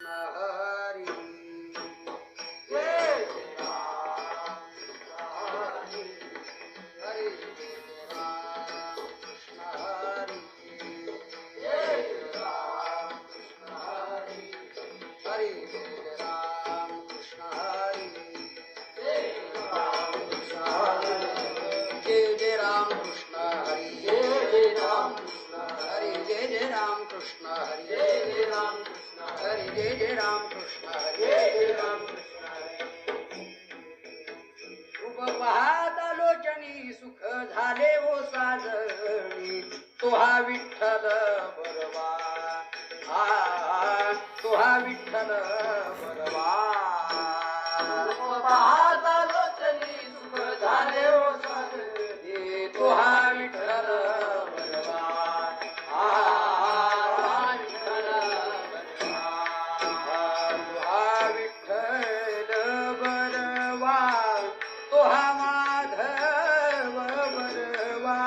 हरी सुख झाले वो साजणी तो हा विठ्ठल बरवा तो हा विठ्ठल बरवा पाहता लोचनी सुख झाले वो साजणी तो हा विठ्ठल बरवा विठ्ठल बरवा तो हा विठ्ठल बरवा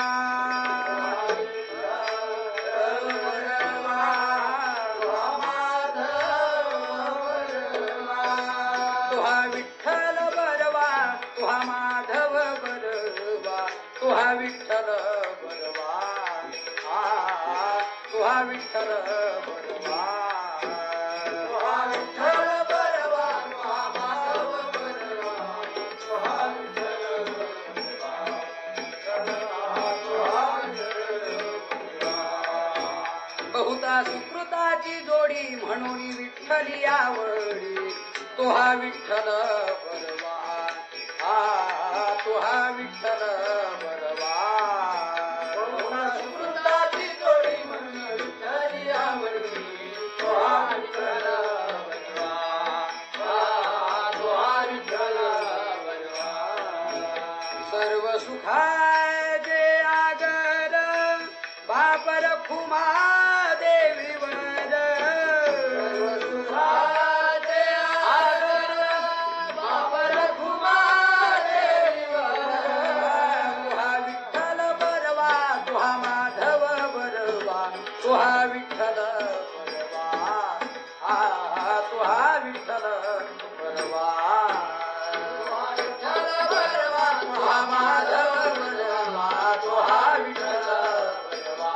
विठ्ठल बरवा विठ्ठल बरवा माधव बरवा बहुता सुकृताची जोडी म्हणून विठ्ठली आवडी तो हा विठ्ठल बरवा तो हा विठ्ठल बरवा सुकृताची जोडी म्हणून विठ्ठली आवडी तो हा विठ्ठल बरवा तो हा विठ्ठल बरवा सर्व सुखाचे आगर बापर खुमा देवीवर सर्व सुखाचे आगर बापर खुमा तो हा विठ्ठल बरवा तो हा विठ्ठल बरवा विठ्ठल बरवा तो हा माधव बरवा तो हा विठ्ठल बरवा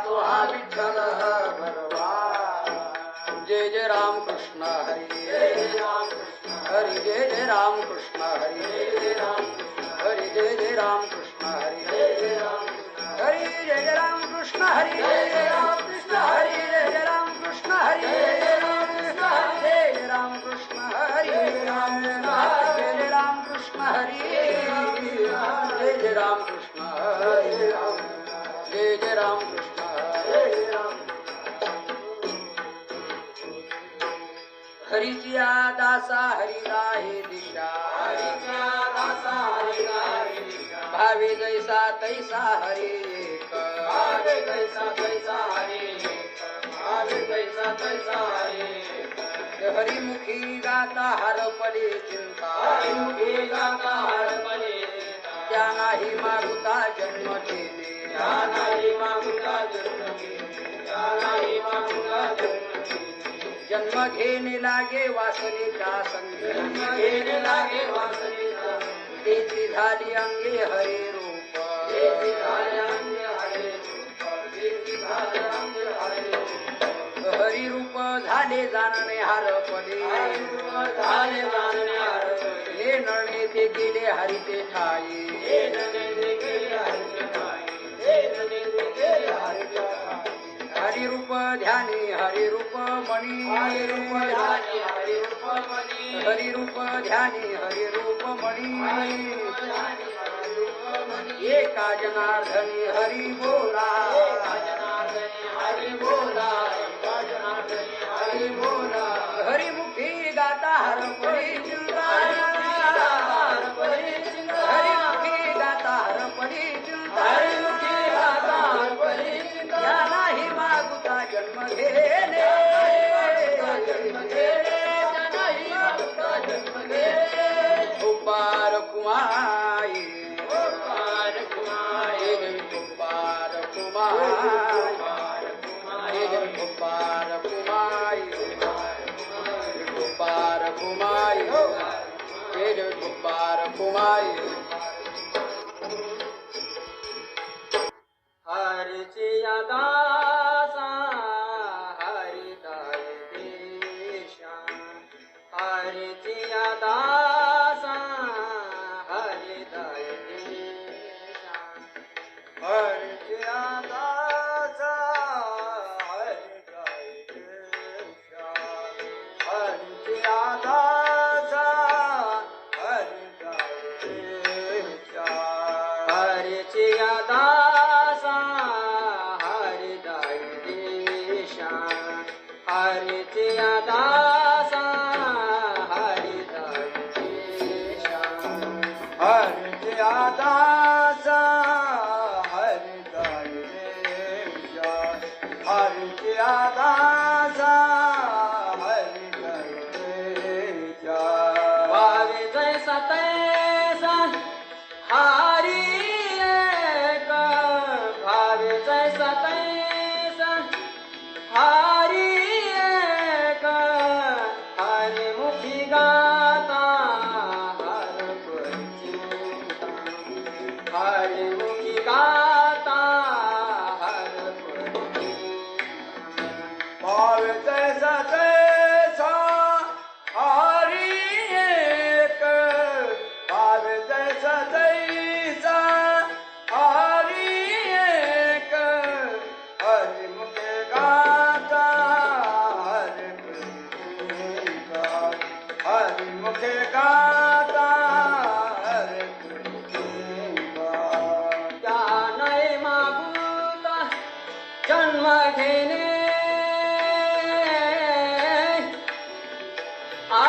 तो हा विठ्ठल बरवा जय जय राम कृष्ण हरी जय राम कृष्ण हरी जय जय राम कृष्ण हरी जय राम हरी जय जय राम कृष्ण हरी जय राम हरी जय जय राम कृष्ण हरी जय राम कृष्ण हरी जय राम कृष्ण हरी जय राम कृष्ण हरी जय राम कृष्ण हरी जय राम कृष्ण हरी जय जय राम कृष्ण हरी जय जय राम कृष्ण हरीच्या दासा हरिला हे दिशा हरीच्या दासा हरिला हे दिशा भावे जैसा तैसा हरी भावे जैसा तैसा हरी भावे जैसा तैसा हरी हरिमुखी गाता हरपली चिंता हरिमुखी गाता हरपली त्या नाही मागुता जन्म घेणे त्या नाही मागुता जन्म घेणे त्या नाही मागुता जन्म घेणे लागे वासनेच्या संगे जन्म घेणे लागे वासनेच्या तेची झाली अंगे हरे रूप तेची झाली अंगे हरे रूप तेची झाली अंगे हरे रूप हरी रूप झाले जाणणे हरपले हरी रूप झाले जाणणे हरपले हे नळणे ते गेले हरिते ठाई हे नळणे ते गेले हरिते ठाई हे नळणे ते गेले हरिते ठाई हरि रूप ध्यानी हरि रूप मणि हरि रूप ध्यानी हरि रूप मणि हरि रूप ध्यानी हरि रूप मणि एका जनार्दनी हरि बोला एका जनार्दनी हरि बोला एका जनार्दनी हरि बोला हरिमुखी गाता हरपली चिंता हरिमुखी गाता हरपली चिंता हरिमुखी गाता हरपली चिंता या नाही मागुता जन्म घेणे जन्म घेणे नाही मागुता जन्म घेणे गोपार कुमारी गोपार कुमारी गोपार कुमारी कुमाई तेज कुंभार कुमाई हरिची दासा हरिदाय देशा हरिची दासा हरिदाय देशा हरिची दासा हरिदाय देशा हरिची दासा हरिदाय देशा हरिची दासा हरिदाय देशा हरिची दासा हरिदाय देशा हरिची दासा हरिदाय देशा हरिची दासा हरिदाय देशा भावे जैसा तैसा हरि एक भावे जैसा तैसा हरि एक हरिमुखी गाता हर परिचिता हरिमुखी गाता हर परिचिता भावे जैसा तैसा हरि एक भावे जैसा तैसा हरि एक हरिमुख गाता हर परिचिता हरिमुख गाता हर परिचिता ज्ञान मागुता जन्म घेणे आ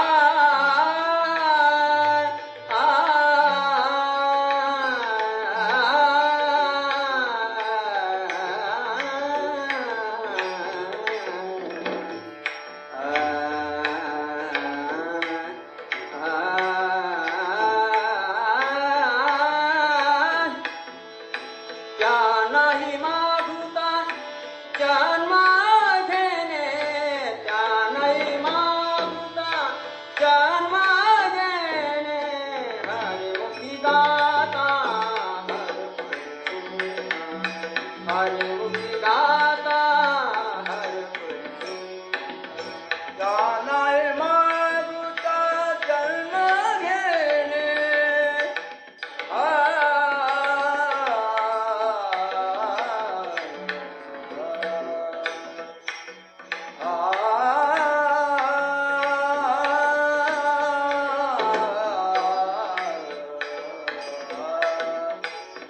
क्या नाही मागुता जन्म घेणे त्या नाही मागुता जन्म घेणे हरिमुखी गाता हर परिचिता हरिमुखी गाता हर परिचिता त्या नाही मागुता जन्म घेणे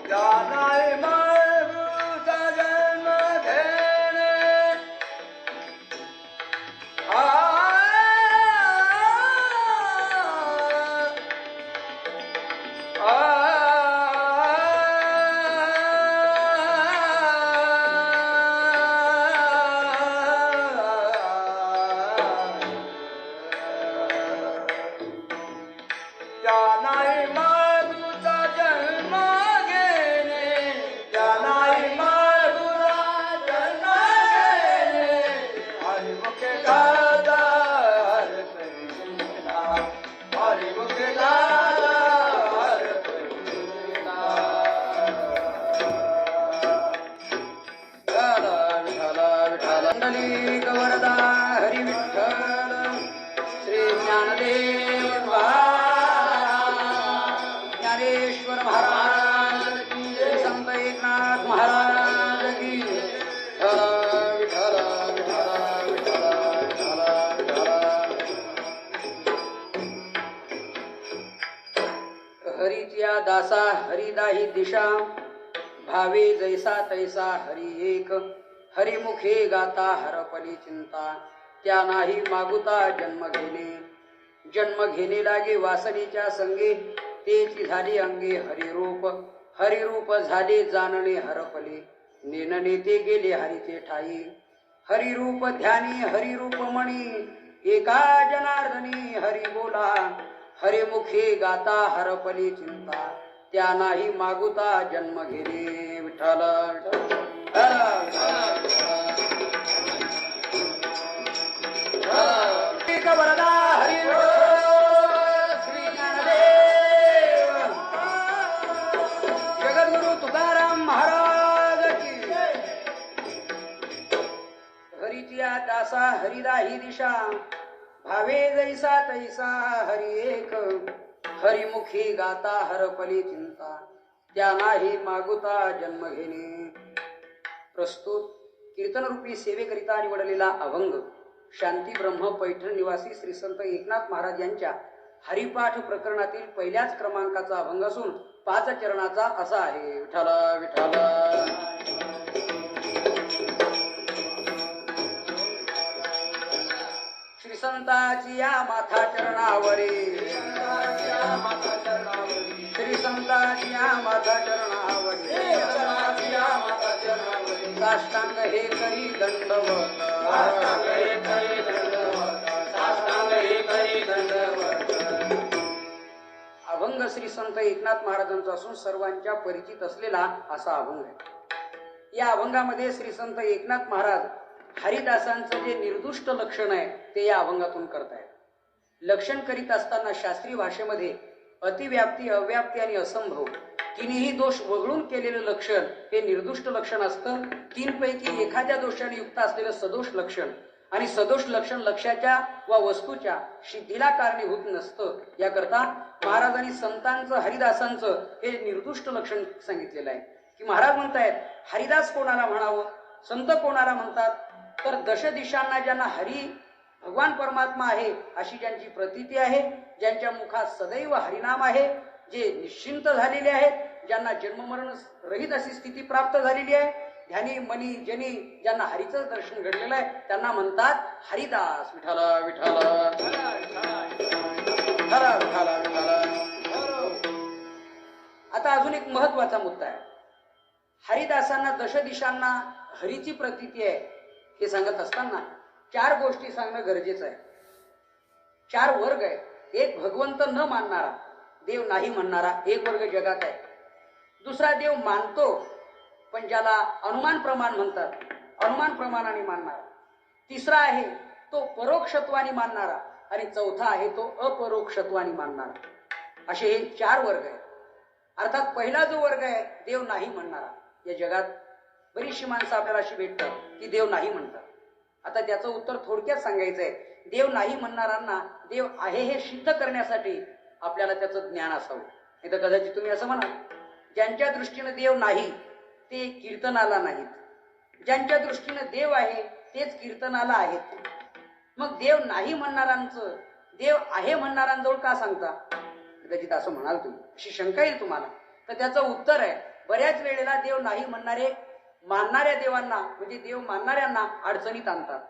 जानाय मागुता जन्म घेणे जानाय मागुता जन्म घेणे जानाय मागुता जन्म घेणे हरिमुख गाता हर परिचिता हरिमुख गाता हर परिचिता विठ्ठल विठ्ठल मंडली गवरदा हरी विठ्ठल श्री ज्ञानदेव ज्ञानेश्वर महाराज की जय संत एकनाथ महाराज की विठ्ठल विठ्ठल विठ्ठल विठ्ठल विठ्ठल विठ्ठल हरीच्या दासा हरिदाही दिशा भावे जैसा तैसा हरी एक हरिमुखे गाता हरपली चिंता त्या नाही मागुता जन्म घेणे जन्म घेणे लागे वासनेच्या संगे तेची झाली अंगे हरिरूप झाले जाणणे हरपले नेनने ते गेले हरीचे ठाई हरिरूप ध्यानी हरिरूप मणी एका जनार्दनी हरी बोला हरिमुखे गाता हरपली चिंता त्या नाही मागुता जन्म घेणे विठ्ठल वरदा हरी दासा हरिदाही दिशा भावे जैसा तैसा हरी एक हरिमुखी गाता हरपली चिंता त्या नाही मागुता जन्म घेणे. प्रस्तुत कीर्तनरूपी सेवेकरिता निवडलेला अभंग शांती ब्रह्म पैठण निवासी श्री संत एकनाथ महाराज यांच्या हरिपाठ प्रकरणातील पहिल्याच क्रमांकाचा अभंग असून 5 चरणाचा असा आहे. विठ्ठल विठ्ठल. श्री संताची या माथा चरणावरी श्री संताची या माथा चरणावरी साष्टांग हे करी दंडवत अभंग श्री संत एकनाथ महाराजांचा असून सर्वांच्या परिचित असलेला असा अभंग आहे. या अभंगामध्ये श्री संत एकनाथ महाराज हरिदासांचं जे निर्दुष्ट लक्षण आहे ते या अभंगातून करतायत. लक्षण करीत असताना शास्त्रीय भाषेमध्ये अतिव्याप्ती, अव्याप्ती आणि असंभव तिन्ही दोष वगळून केलेलं लक्षण हे निर्दुष्ट लक्षण असतं. 3 पैकी एखाद्या दोषाने युक्त असलेलं सदोष लक्षण आणि सदोष लक्षण लक्ष्याच्या वा वस्तूच्या सिद्धीला कारणीभूत नसतं. याकरता महाराजांनी संतांचं हरिदासांचं हे निर्दुष्ट लक्षण सांगितलेलं आहे. की महाराज म्हणतायत हरिदास कोणाला म्हणावं, संत कोणाला म्हणतात, तर दश दिशांना ज्यांना हरी भगवान परमात्मा आहे अशी ज्यांची प्रतीती आहे, ज्यांच्या मुखात सदैव हरिनाम आहे, जे निश्चिंत झालेले आहेत, ज्यांना जन्ममरण रहित अशी स्थिती प्राप्त झालेली आहे, ध्यानी मनी जनी ज्यांना हरीचं दर्शन घडलेलं आहे त्यांना म्हणतात हरिदास. विठ्ठल विठ्ठल आता अजून एक महत्वाचा मुद्दा आहे. हरिदासांना दश दिशांना हरीची प्रतीती आहे हे सांगत असताना 4 गोष्टी सांगणं गरजेचं आहे. 4 वर्ग आहे. एक भगवंत न मानणारा, देव नाही म्हणणारा एक वर्ग जगात आहे. दुसरा देव मानतो पण ज्याला अनुमान प्रमाण म्हणतात, अनुमान प्रमाणाने मानणारा. तिसरा आहे तो परोक्षत्वाने मानणारा आणि चौथा आहे तो अपरोक्षत्वाने मानणारा. असे हे 4 वर्ग आहेत. अर्थात पहिला जो वर्ग आहे देव नाही म्हणणारा, या जगात बरीचशी माणसं आपल्याला अशी भेटतात की देव नाही म्हणतात. आता त्याचं उत्तर थोडक्यात सांगायचं आहे. देव नाही म्हणणाऱ्यांना देव आहे हे सिद्ध करण्यासाठी आपल्याला त्याचं ज्ञान असावं. नाही तर कदाचित तुम्ही असं म्हणा, ज्यांच्या दृष्टीनं देव नाही ते कीर्तनाला नाहीत, ज्यांच्या दृष्टीनं देव आहे तेच कीर्तनाला आहेत. मग देव नाही म्हणणाऱ्यांचं देव आहे म्हणणाऱ्यांजवळ का सांगता, कदाचित असं म्हणाल तुम्ही, अशी शंका येईल तुम्हाला. तर त्याचं उत्तर आहे, बऱ्याच वेळेला देव नाही म्हणणारे मानणाऱ्या देवांना म्हणजे देव मानणाऱ्यांना अडचणीत आणतात.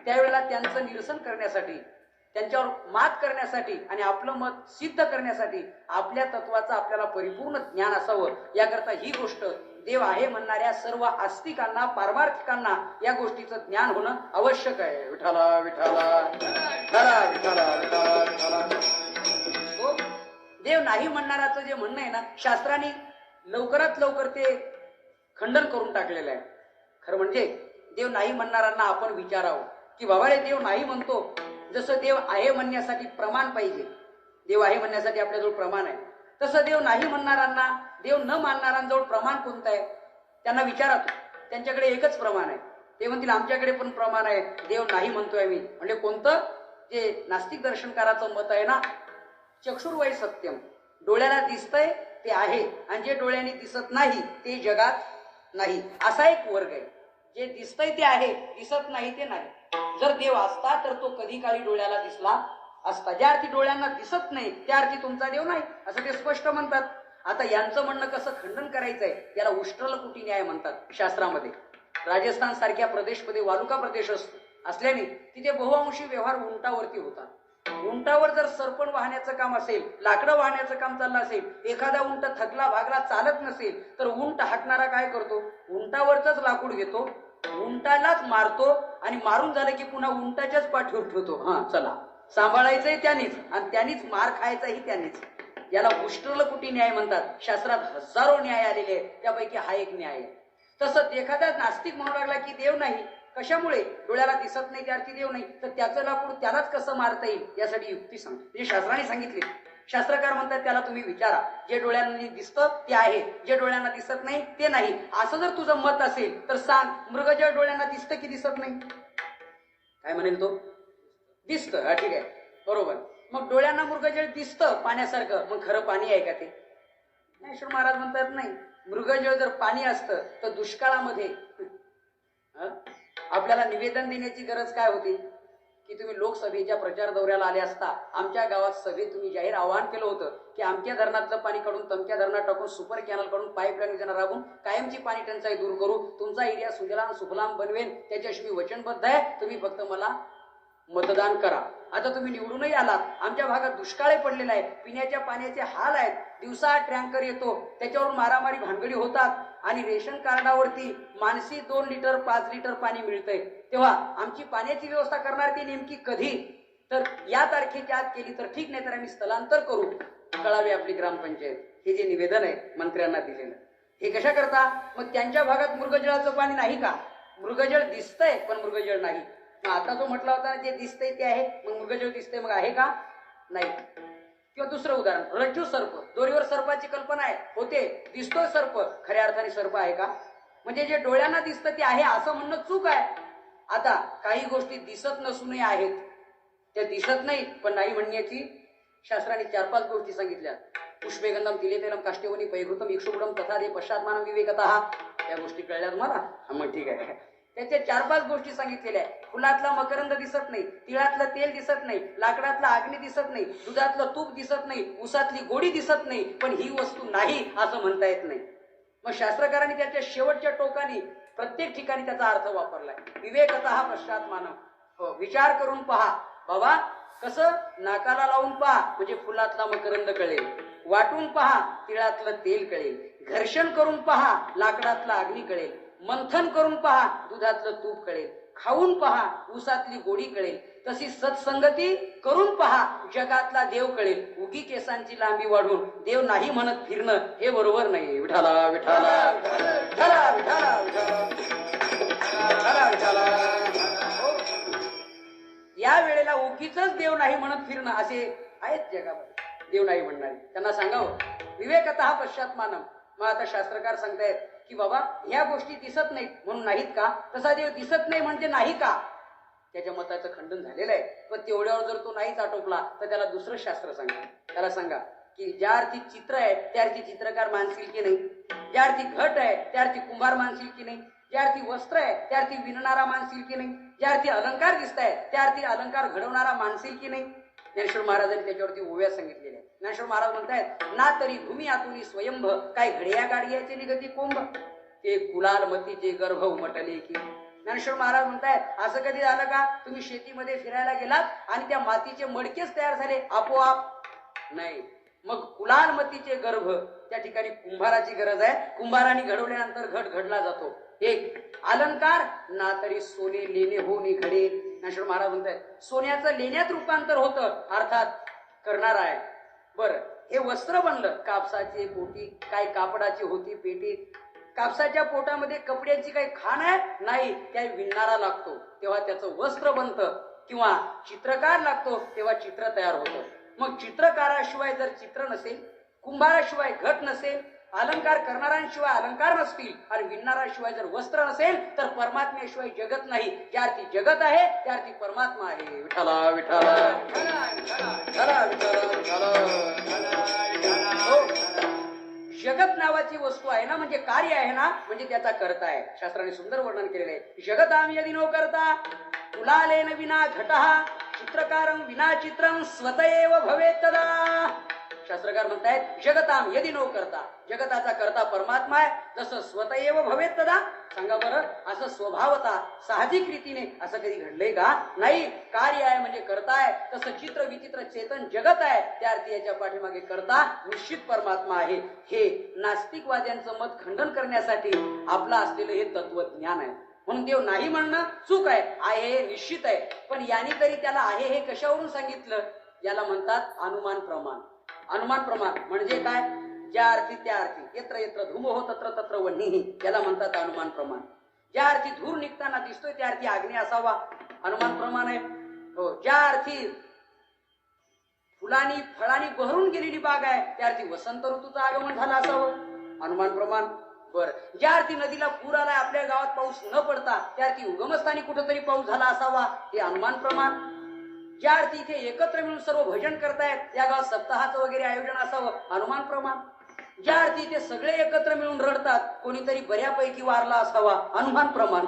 त्यावेळेला त्यांचं निरसन करण्यासाठी, त्यांच्यावर मात करण्यासाठी आणि आपलं मत सिद्ध करण्यासाठी आपल्या तत्वाचं आपल्याला परिपूर्ण ज्ञान असावं. याकरता ही गोष्ट देव आहे म्हणणाऱ्या सर्व आस्तिकांना, पारमार्थिकांना या गोष्टीचं ज्ञान होणं आवश्यक आहे. विठ्ठला विठ्ठला विठ्ठला विठ्ठला. देव नाही म्हणणाराचं जे म्हणणं आहे ना, शास्त्राने लवकरात लवकर ते खंडन करून टाकलेलं आहे. खरं म्हणजे देव नाही म्हणणाऱ्यांना आपण विचारावं की बाबा रे, देव नाही म्हणतो, जसं देव आहे म्हणण्यासाठी प्रमाण पाहिजे, देव आहे म्हणण्यासाठी आपल्याजवळ प्रमाण आहे, तसं देव नाही म्हणणाऱ्यांना, देव न मानणाऱ्यांजवळ प्रमाण कोणतं आहे त्यांना विचारा. त्यांच्याकडे एकच प्रमाण आहे. ते म्हणतील आमच्याकडे पण प्रमाण आहे, देव नाही म्हणतोय मी. म्हणजे कोणतं, जे नास्तिक दर्शनकाराचं मत आहे ना, चक्षुर्वै सत्यम, डोळ्याला दिसतंय ते आहे आणि जे डोळ्याने दिसत नाही ते जगात नाही, असा एक वर्ग आहे. जे दिसतंय ते आहे, दिसत नाही ते नाही. जर देव असता तर तो कधी काळी डोळ्याला दिसला असता. ज्या अर्थी डोळ्यांना दिसत नाही त्या अर्थी तुमचा देव नाही असं ते स्पष्ट म्हणतात. आता यांचं म्हणणं कसं खंडन करायचंय, याला उष्ट्रलकुटी न्याय म्हणतात शास्त्रामध्ये. राजस्थान सारख्या प्रदेशमध्ये वालुका प्रदेश असल्याने तिथे बहुअंशी व्यवहार उंटावरती होतात. उंटावर जर सरपण वाहण्याचं काम असेल, लाकडं वाहण्याचं काम चाललं असेल, एखादा उंट थकला भागला चालत नसेल तर उंट हाकणारा काय करतो, उंटावरच लाकूड घेतो, उंटालाच मारतो आणि मारून झालं की पुन्हा उंटाच्याच पाठीवर ठेवतो. हा चला, सांभाळायचंय त्यानीच आणि त्यानीच मार खायचाही त्यानीच. याला उष्ट्रलकुटी न्याय म्हणतात. शास्त्रात हजारो न्याय आलेले आहेत, त्यापैकी हा एक न्याय आहे. तसंच एखादा नास्तिक म्हणू लागला की देव नाही, कशामुळे, डोळ्याला दिसत नाही त्यार्थी देव नाही, तर त्याचं लाकूड त्यालाच कसं मारता येईल यासाठी युक्ती सांगतो. म्हणजे शास्त्राने सांगितले. शास्त्रकार म्हणतात त्याला तुम्ही विचारा, जे डोळ्यांनी दिसतं ते आहे, जे डोळ्यांना दिसत नाही ते नाही. असं जर तुझं मत असेल तर सांग, मृग ज्या डोळ्यांना दिसतं की दिसत नाही, काय म्हणेल तो? दिसतं. हा ठीक आहे, बरोबर. मग डोळ्यांना मृगजळ दिसतं पाण्यासारखं, मग खरं पाणी आहे का ते? ज्ञानेश्वर महाराज म्हणतात नाही, मृगजळ जर पाणी असतं तर दुष्काळामध्ये आपल्याला निवेदन देण्याची गरज काय होती की तुम्ही लोकसभेच्या प्रचार दौऱ्याला आले असता आमच्या गावात सभेत तुम्ही जाहीर आवाहन केलं होतं की आमच्या धरणातलं पाणी काढून तमक्या धरणात टाकून सुपर कॅनल काढून पाईपलाईन योजना राबवून कायमची पाणी टंचाई दूर करू, तुमचा एरिया सुजलाम सुफलाम बनवेन, त्याच्याशी मी वचनबद्ध आहे, तुम्ही फक्त मला मतदान करा. आता तुम्ही निवडूनही आलात, आमच्या भागात दुष्काळ पडलेला आहे, पिण्याच्या पाण्याचे हाल आहेत, दिवसा टँकर येतो, त्याच्यावर मारामारी भानगडी होतात आणि रेशन कार्डावरती मानसी 2 लिटर 5 लिटर पाणी मिळतंय, तेव्हा आमची पाण्याची व्यवस्था करणार ती नेमकी कधी? तर या तारखेच्या आत केली तर ठीक, नाही तर आम्ही स्थलांतर करू, कळावी आपली ग्रामपंचायत. हे जे निवेदन आहे मंत्र्यांना दिलेलं, हे कशा करता? मग त्यांच्या भागात मृगजळाचं पाणी नाही का? मृगजळ दिसतंय पण मृगजळ नाही. मग आता जो म्हटला होता जे दिसतंय ते आहे, मग मृगजळ दिसतंय, मग आहे का? नाही. किंवा दुसरं उदाहरण, रज्जू सर्प. दोरीवर सर्पाची कल्पना आहे, होते, दिसतोय सर्प, खऱ्या अर्थाने सर्प आहे का? म्हणजे जे डोळ्यांना दिसतं ते आहे असं म्हणणं चूक आहे. आता काही गोष्टी दिसत नसूनही आहेत, त्या दिसत नाहीत पण नाही म्हणण्याची शास्त्राने 4-5 गोष्टी सांगितल्या. पुष्पेगंधम तिलेतेलम काष्टेवनी पैघृतम इक्षुगुडम तथा दे पश्चात्मानम विवेकतः. त्या गोष्टी कळल्या तुम्हाला? मग ठीक आहे. त्याच्या 4-5 गोष्टी सांगितलेल्या आहे. फुलातला मकरंद दिसत नाही, तिळातलं तेल दिसत नाही, लाकडातला अग्नी दिसत नाही, दुधातलं तूप दिसत नाही, उसातली गोडी दिसत नाही, पण ही वस्तू नाही असं म्हणता येत नाही. मग शास्त्रकारांनी त्याच्या शेवटच्या टोकाने प्रत्येक ठिकाणी त्याचा अर्थ वापरलाय. विवेकतः पश्चात्मानम, विचार करून पहा. बाबा कसं? नाकाला लावून पहा म्हणजे फुलातला मकरंद कळेल, वाटून पहा तिळातलं तेल कळेल, घर्षण करून पहा लाकडातला अग्नी कळेल, मंथन करून पहा दुधातलं तूप कळेल, खाऊन पहा ऊसातली गोडी कळेल, तशी सत्संगती करून पहा जगातला देव कळेल. उगी केसांची लांबी वाढून देव नाही म्हणत फिरणं हे बरोबर नाही. विठाला विठाला विठाला विठाला विठाला विठाला. या वेळेला उगीच देव नाही म्हणत फिरणं असे आहेत जगामध्ये देव नाही म्हणणारे, त्यांना सांगावं विवेकतः पश्चात्मानम. मग आता शास्त्रकार सांगतायत की बाबा ह्या गोष्टी दिसत नाहीत म्हणून नाहीत का? तसा देव दिसत नाही म्हणजे नाही का? त्याच्या मताचं खंडन झालेलं आहे. पण तेवढ्यावर जर तो नाहीच आटोपला तर त्याला दुसरं शास्त्र सांगा. त्याला सांगा की ज्या अर्थी चित्र आहे त्या अर्थी चित्रकार मानशील की नाही, ज्या अर्थी घट आहे त्या अर्थी कुंभार मानशील की नाही, ज्या अर्थी वस्त्र आहे त्या अर्थी विणणारा मानशील की नाही, ज्या अर्थी अलंकार दिसत आहे त्या अर्थी अलंकार घडवणारा मानशील की नाही. ज्ञानेश्वर महाराजांनी त्याच्यावरती ओव्या सांगितलेल्या. ज्ञानेश्वर महाराज म्हणतायत ना तरी भूमी आतुनी स्वयंभ काय घड्या गाडग्याचे निगती कोंब ते कुलाल मतीचे गर्भ उमटले की. ज्ञानेश्वर महाराज म्हणतायत असं कधी झालं का तुम्ही शेतीमध्ये फिरायला गेलात आणि त्या मातीचे मडकेच तयार झाले आपोआप? नाही. मग कुलाल मतीचे गर्भ त्या ठिकाणी कुंभाराची गरज आहे. कुंभाराने घडवल्यानंतर घट घडला जातो. एक अलंकार ना तरी सोने लेणे हो नि घडे. ज्ञानेश्वर महाराज म्हणतायत सोन्याचं लेण्यात रूपांतर होतं अर्थात करणार आहे. बरं हे वस्त्र बनलं कापसाची पोटी, काय कापडाची होती पेटी. कापसाच्या पोटामध्ये कपड्याची काही खाण आहे नाही, त्या विणणारा लागतो तेव्हा त्याचं वस्त्र बनतं, किंवा चित्रकार लागतो तेव्हा चित्र तयार होतं. मग चित्रकाराशिवाय जर चित्र नसेल, कुंभाराशिवाय घट नसेल, अलंकार करणाऱ्यांशिवाय अलंकार नसतील आणि विणणाऱ्याशिवाय जर वस्त्र नसेल तर परमात्म्याशिवाय जगत नाही. ज्या अर्थी जगत आहे त्या अर्थी परमात्मा आहे. विठाला विठाला विठाला विठाला. जगत नावाची वस्तू आहे ना म्हणजे कार्य आहे ना म्हणजे त्याचा करता आहे. शास्त्राने सुंदर वर्णन केलेले आहे. जगताम यदि नो करता कुलालेन विना घटः चित्रकारं विना चित्रं स्वतएव भवेत् तदा. शास्त्रकार म्हणतायत जगताम यदि नो करता, जगताचा करता परमात्मा आहे. जसं स्वतएव भवेत् तदा, सांगा बरं असं स्वभावता साहजिक रीतीने असं कधी घडलंय का? नाही. कार्य आहे म्हणजे करता आहे. तसं चित्र विचित्र चेतन जगत आहे त्या अर्थी याच्या पाठीमागे करता निश्चित परमात्मा आहे. हे नास्तिकवाद्यांचं मत खंडन करण्यासाठी आपलं असलेलं हे तत्वज्ञान आहे. म्हणून देव नाही म्हणणं चूक आहे, आहे हे निश्चित आहे. पण यांनी तरी त्याला आहे हे कशावरून सांगितलं? याला म्हणतात अनुमान प्रमाण. अनुमान प्रमाण म्हणजे काय? ज्या अर्थी त्या अर्थी यत्र यत्र धूमो तत्र तत्र वह्निः, याला म्हणतात अनुमान प्रमाण. ज्या अर्थी धूर निघताना दिसतोय त्या अर्थी अग्नी असावा, अनुमान प्रमाण आहे. हो. ज्या अर्थी फुलांनी फळांनी बहरून गेलेली बाग आहे त्या अर्थी वसंत ऋतूचं आगमन झालं असावं, अनुमान प्रमाण. बर, ज्या अर्थी नदीला पूर आलाय, आपल्या गावात पाऊस न पडता त्या अर्थी उगमस्थानी कुठेतरी पाऊस झाला असावा, हे अनुमान प्रमाण. ज्या अर्थी इथे एकत्र मिळून सर्व भजन करतायत, या गावात सप्ताहाचं वगैरे आयोजन असावं, अनुमान प्रमाण. ज्या अर्थी इथे सगळे एकत्र मिळून रडतात, कोणीतरी बऱ्यापैकी वारला असावा, अनुमान प्रमाण.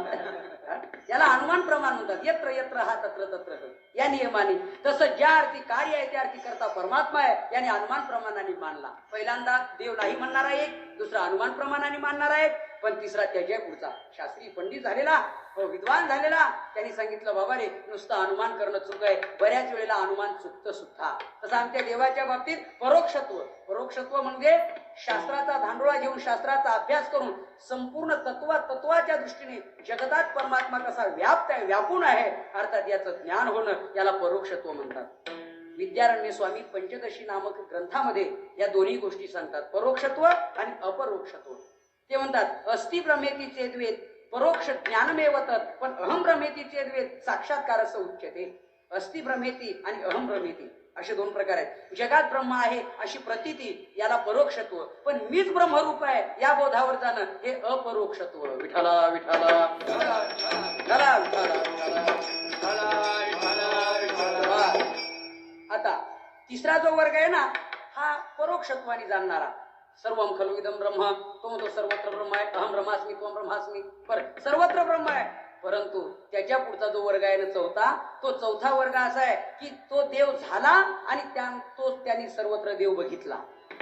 याला अनुमान प्रमाण म्हणतात. यत्र यत्र हा तत्र तत्र या नियमाने. तसं ज्या अर्थी कार्य आहे त्या अर्थी करता परमात्मा आहे, याने अनुमान प्रमाणाने मानला. पहिल्यांदा देव नाही म्हणणारा एक, दुसरा अनुमान प्रमाणाने मानणारा एक, पण तिसरा त्याच्या पुढचा शास्त्री पंडित झालेला, विद्वान झालेला, त्यांनी सांगितलं बाबा रे, नुसतं अनुमान करणं चूक आहे, बऱ्याच वेळेला अनुमान चुकतं सुद्धा. तसं आमच्या देवाच्या बाबतीत परोक्षत्व. परोक्षत्व म्हणजे शास्त्राचा धांडोळा घेऊन, शास्त्राचा अभ्यास करून संपूर्ण तत्वाच्या दृष्टीने जगतात परमात्मा कसा व्याप्त आहे, व्यापून आहे, अर्थात याचं ज्ञान होणं, याला परोक्षत्व म्हणतात. विद्यारण्य स्वामी पंचदशी नामक ग्रंथामध्ये या दोन्ही गोष्टी सांगतात, परोक्षत्व आणि अपरोक्षत्व. ते म्हणतात अस्ति ब्रह्मेति चेद्वेद परोक्ष ज्ञानमेव तत्, पण अहम ब्रह्मेति चेद्वेद साक्षात्कारस्य उच्यते. अस्ति ब्रह्मेति आणि अहम ब्रह्मेति असे दोन प्रकार आहेत. जगात ब्रह्म आहे अशी प्रतीती, याला परोक्षत्व, पण मीच ब्रह्मरूप आहे या बोधावर जाणं, हे अपरोक्षत्व. विठला विठला विठला विठला. आता तिसरा जो वर्ग आहे ना, हा परोक्षत्वाने जाणणारा. सर्वम खलु इदम ब्रह्म, तो म्हणतो सर्वत्र ब्रह्म आहे, अहम ब्रह्मास्मी त्वम ब्रह्मास्मी. पर सर्वत्र ब्रह्म आहे, परंतु त्याच्या पुढचा जो वर्ग आहे ना चौथा, तो चौथा वर्ग असा आहे की तो देव झाला आणि त्यांनी सर्वत्र देव बघितला.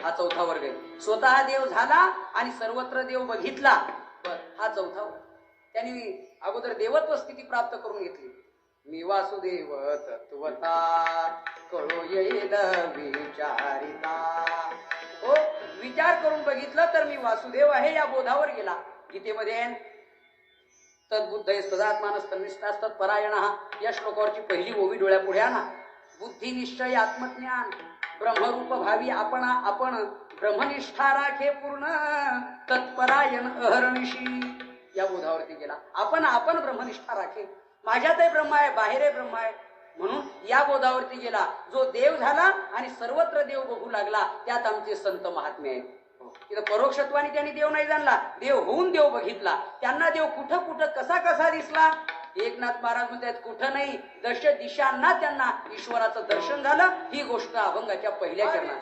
हा चौथा वर्ग आहे. स्वतः देव झाला आणि सर्वत्र देव बघितला, बर, हा चौथा वर्ग. त्यांनी अगोदर देवत्व स्थिती प्राप्त करून घेतली. मी वासुदेव तत्वता कळो येद विचारिता. हो, विचार करून बघितलं तर मी वासुदेव आहे या बोधावर गेला. गीतेमध्ये तद्बुद्धय सदात्मानस तन्निष्ठास्तत् परायण, या श्लोकावरची पहिली ओवी डोळ्यापुढे आणा. बुद्धी निश्चय आत्मज्ञान ब्रह्मरूप भावी आपण ब्रह्मनिष्ठा राखे पूर्ण तत्परायण अहर्निशी, या बोधावरती गेला. आपण ब्रह्मनिष्ठा राखे, माझ्यातही ब्रह्म आहे, बाहेरही ब्रह्म आहे, म्हणून या बोधावरती गेला. जो देव झाला आणि सर्वत्र देव बघू लागला, त्यात आमचे संत महात्मे आहेत. इथं परोक्षत्वाने त्यांनी देव नाही जाणला, देव होऊन देव बघितला. त्यांना देव कुठं कुठं कसा कसा दिसला, एकनाथ महाराज म्हणतात कुठं नाही, दश दिशांना त्यांना ईश्वराचं दर्शन झालं. ही गोष्ट अभंगाच्या पहिल्या चरणात.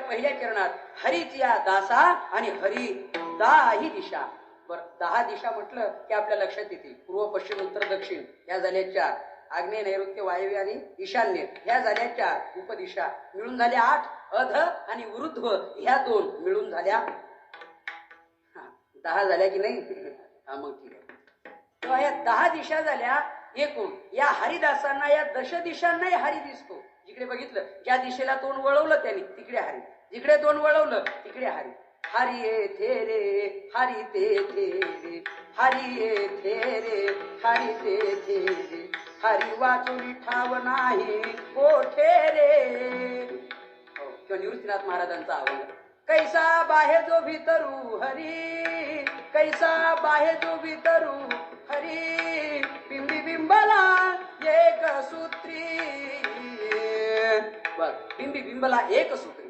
पहिल्या चरणात हरीची या दासा आणि हरी दाही दिशा. बर, 10 दिशा म्हटलं की आपल्या लक्षात येते. पूर्व पश्चिम उत्तर दक्षिण ह्या झाल्या 4, आग्नेय नैऋत्य वायव्य आणि ईशान्य ह्या झाल्या 4, उपदिशा मिळून झाल्या 8, अध आणि वृद्ध ह्या 2 मिळून झाल्या 10 झाल्या की नाही? हा, मग ठीक आहे. तेव्हा या 10 दिशा झाल्या एकूण. या हरिदासांना या दश दिशांनाही हरी दिसतो. जिकडे बघितलं, ज्या दिशेला तोंड वळवलं त्यांनी तिकडे हरी, जिकडे तोंड वळवलं तिकडे हरी. हरी येथे रे हरी तेथे रे, हरी येथे रे हरी तेथे रे, हरी वाचून ठाव नाही कोठे रे. किंवा निवृत्तीनाथ महाराजांचा अभंग. कैसा बाहे जो भीतरू हरी, कैसा बाहे जो भीतरू हरी, बिंबी बिंबला एक सूत्री. बर, बिंबी बिंबला एक सूत्री.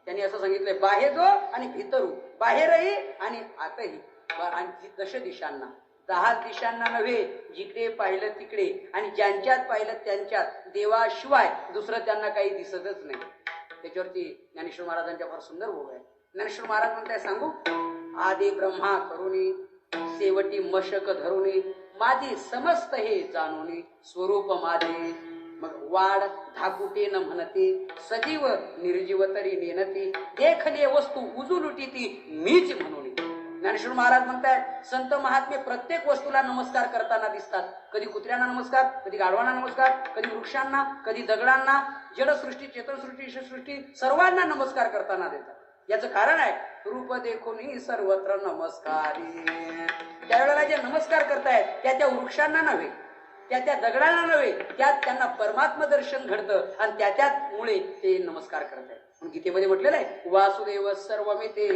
त्यांनी असं सांगितलंय, बाहे जो आणि भीतरू, बाहेरही आणि आतही. आणि दश दिशांना, 10 दिशांना नव्हे, जिकडे पाहिलं तिकडे आणि ज्यांच्यात पाहिलं त्यांच्यात देवाशिवाय दुसरं त्यांना काही दिसतच नाही. त्याच्यावरती ज्ञानेश्वर महाराजांच्या फार सुंदर बोल आहे. ज्ञानेश्वर महाराज म्हणताय सांगू, आदी ब्रह्मा करुणी शेवटी मशक धरुणी माझी समस्त हे जाणुनी स्वरूप माझे. मग वाढ धाकुटे न म्हणते सजीव निर्जीव तरी नेनती देखले वस्तू उजू ती मीच म्हणून. ज्ञानेश्वर महाराज म्हणतायत संत महात्मे प्रत्येक वस्तूला नमस्कार करताना दिसतात. कधी कुत्र्यांना नमस्कार, कधी गाढवांना नमस्कार, कधी वृक्षांना, कधी दगडांना, जडसृष्टी चेतनसृष्टी ईशसृष्टी सर्वांना नमस्कार करताना देतात. याचं कारण आहे रूप देखून सर्वत्र नमस्कारी. त्यावेळेला जे नमस्कार करतायत त्या वृक्षांना नव्हे, त्या दगडांना नव्हे, त्यात त्यांना परमात्म दर्शन घडतं आणि त्यामुळे ते नमस्कार करतायत. गीतेमध्ये म्हटलेलं आहे वासुदेव सर्वमिते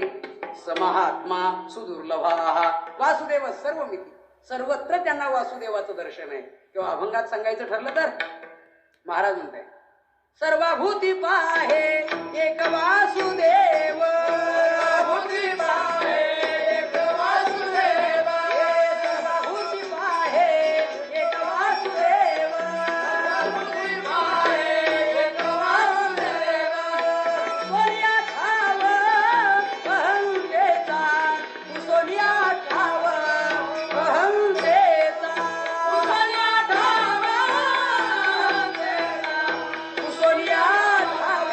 समहात्मा सुदुर्लभा. वासुदेव सर्वमिती, सर्वत्र त्यांना वासुदेवाचं दर्शन आहे. किंवा अभंगात सांगायचं ठरलं तर महाराज म्हणताय सर्वभूती पाहे एक वासुदेव, सर्वभूती पाहे एक वासुदेव, सर्वभूती पाहे एक वासुदेव, सर्वभूती पाहे एक वासुदेव. सोनिया ठाव अहंतेचा, सोनिया ठाव अहंतेचा, सोनिया ठाव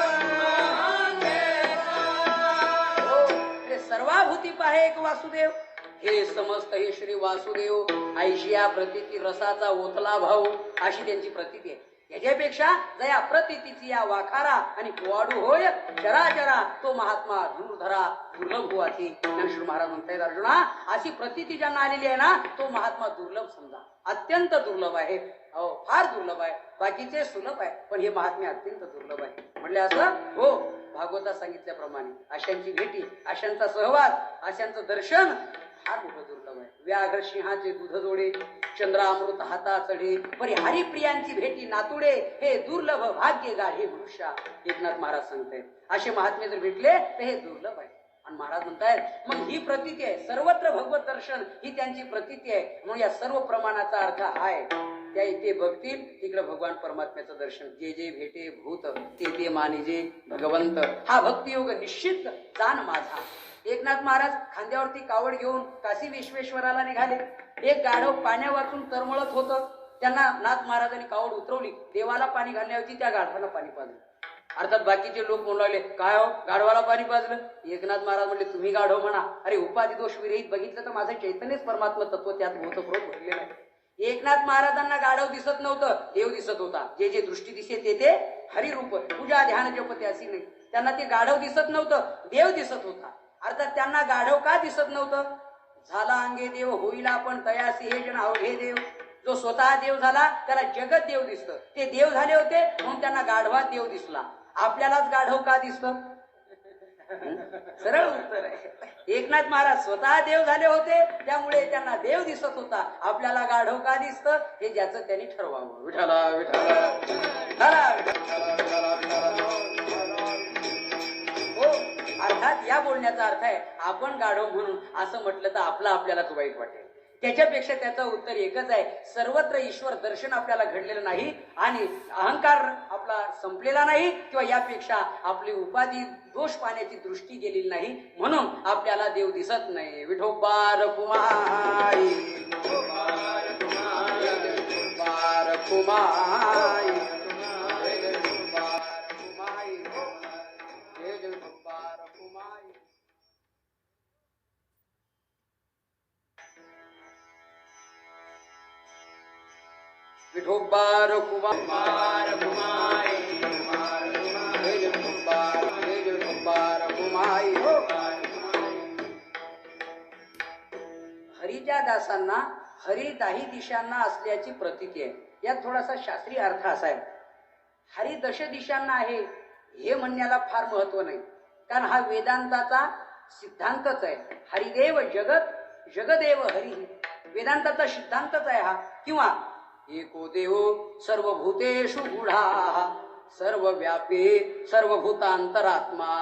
सर्वाभूती पाहे एक वासुदेव. हे समस्त हे श्री वासुदेव ऐशिया प्रतीती रसाचा ओतला भाऊ अशी त्यांची प्रतीती आहे. याच्यापेक्षा जया प्रतीतीची या वाखारा आणि पोवाडू होय जरा जरा तो महात्मा धनुर्धरा दुर्लभ होवाची. ज्ञानेश्वर महाराज म्हणतायत अर्जुना अशी प्रतीती ज्यांना आलेली आहे ना तो महात्मा दुर्लभ समजा, अत्यंत दुर्लभ आहे. हो फार दुर्लभ आहे. बाकीचे सुलभ आहे पण हे महात्मे अत्यंत दुर्लभ आहे. म्हणले असं हो भागवतात सांगितल्याप्रमाणे अशांची भेटी, अशांचा सहवास, अशांचं दर्शन फार मोठं दुर्लभ आहे. व्याघ्र सिंहाचे दूध जोडे चंद्रामृत हाता चढे परी हरिप्रियांची भेटी नातुडे हे दुर्लभ भाग्य गाढे मनुष्या. एकनाथ महाराज सांगतायत असे महात्मे जर भेटले तर हे दुर्लभ आहे. आणि महाराज म्हणतायत मग ही प्रतीती आहे सर्वत्र भगवत दर्शन ही त्यांची प्रतीती आहे. म्हणून या सर्व प्रमाणाचा अर्थ आहे त्या इथे बघतील तिकडे भगवान परमात्म्याचं दर्शन. जे जे भेटे भूत ते ते मानिजे भगवंत. हा भक्तियोग निश्चित जाण माझा. एकनाथ महाराज खांद्यावरती कावड घेऊन काशी विश्वेश्वराला निघाले. एक गाढव पाण्या वाचून तरमळत होतं. त्यांना नाथ महाराजांनी कावड उतरवली. देवाला पाणी घालण्यावरती त्या गाढवाला पाणी पाजलं. अर्थात बाकीचे लोक म्हणू लागले काय हो गाढवाला पाणी पाजलं. एकनाथ महाराज म्हणले तुम्ही गाढव म्हणा, अरे उपाधी दोष विरहित बघितलं तर माझं चैतन्यच परमात्मा तत्व त्यात भूतप्रोत भरलेलं आहे. एकनाथ महाराजांना गाढव दिसत नव्हतं, देव दिसत होता. जे जे दृष्टी दिसे ते ते हरिरूप पूजा ध्यान जपते अशी नाही. त्यांना ते गाढव दिसत नव्हतं, देव दिसत होता. अर्थात त्यांना गाढव का दिसत नव्हतं. झाला अंगे देव होईला पण तयासी हे जण अवघे देव. जो स्वतः देव झाला त्याला जगत देव दिसतं. ते देव झाले होते म्हणून त्यांना गाढवात देव दिसला. आपल्यालाच गाढव का दिसतं. सरळ उत्तर आहे. एकनाथ महाराज स्वतः देव झाले होते त्यामुळे त्यांना देव दिसत होता. आपल्याला गाढव का दिसतं हे ज्याचं त्यांनी ठरवावं. विठाला विठाला. हो अर्थात या बोलण्याचा अर्थ आहे आपण गाढव म्हणून असं म्हटलं तर आपल्यालाच वाईट वाटेल. त्याच्यापेक्षा त्याचं उत्तर एकच आहे सर्वत्र ईश्वर दर्शन आपल्याला घडलेलं नाही आणि अहंकार आपला संपलेला नाही किंवा यापेक्षा आपली उपाधी दोष पाण्याची दृष्टी गेलेली नाही म्हणून आपल्याला देव दिसत नाही. विठोबा रखुमाई रखुमाई विठोबा रखुमाई हरीच्या दासांना हरी दाही दिशांना असल्याची प्रतीती आहे. यात थोडासा शास्त्रीय अर्थ असा आहे हरी दश दिशांना आहे हे म्हणण्याला फार महत्व नाही कारण हा वेदांताचा सिद्धांतच आहे. हरिदेव जगत जगदेव हरी वेदांताचा सिद्धांतच आहे हा. किंवा एको देव सर्वभूतेषु गूढा सर्वव्यापी सर्वभूतांतरात्मा.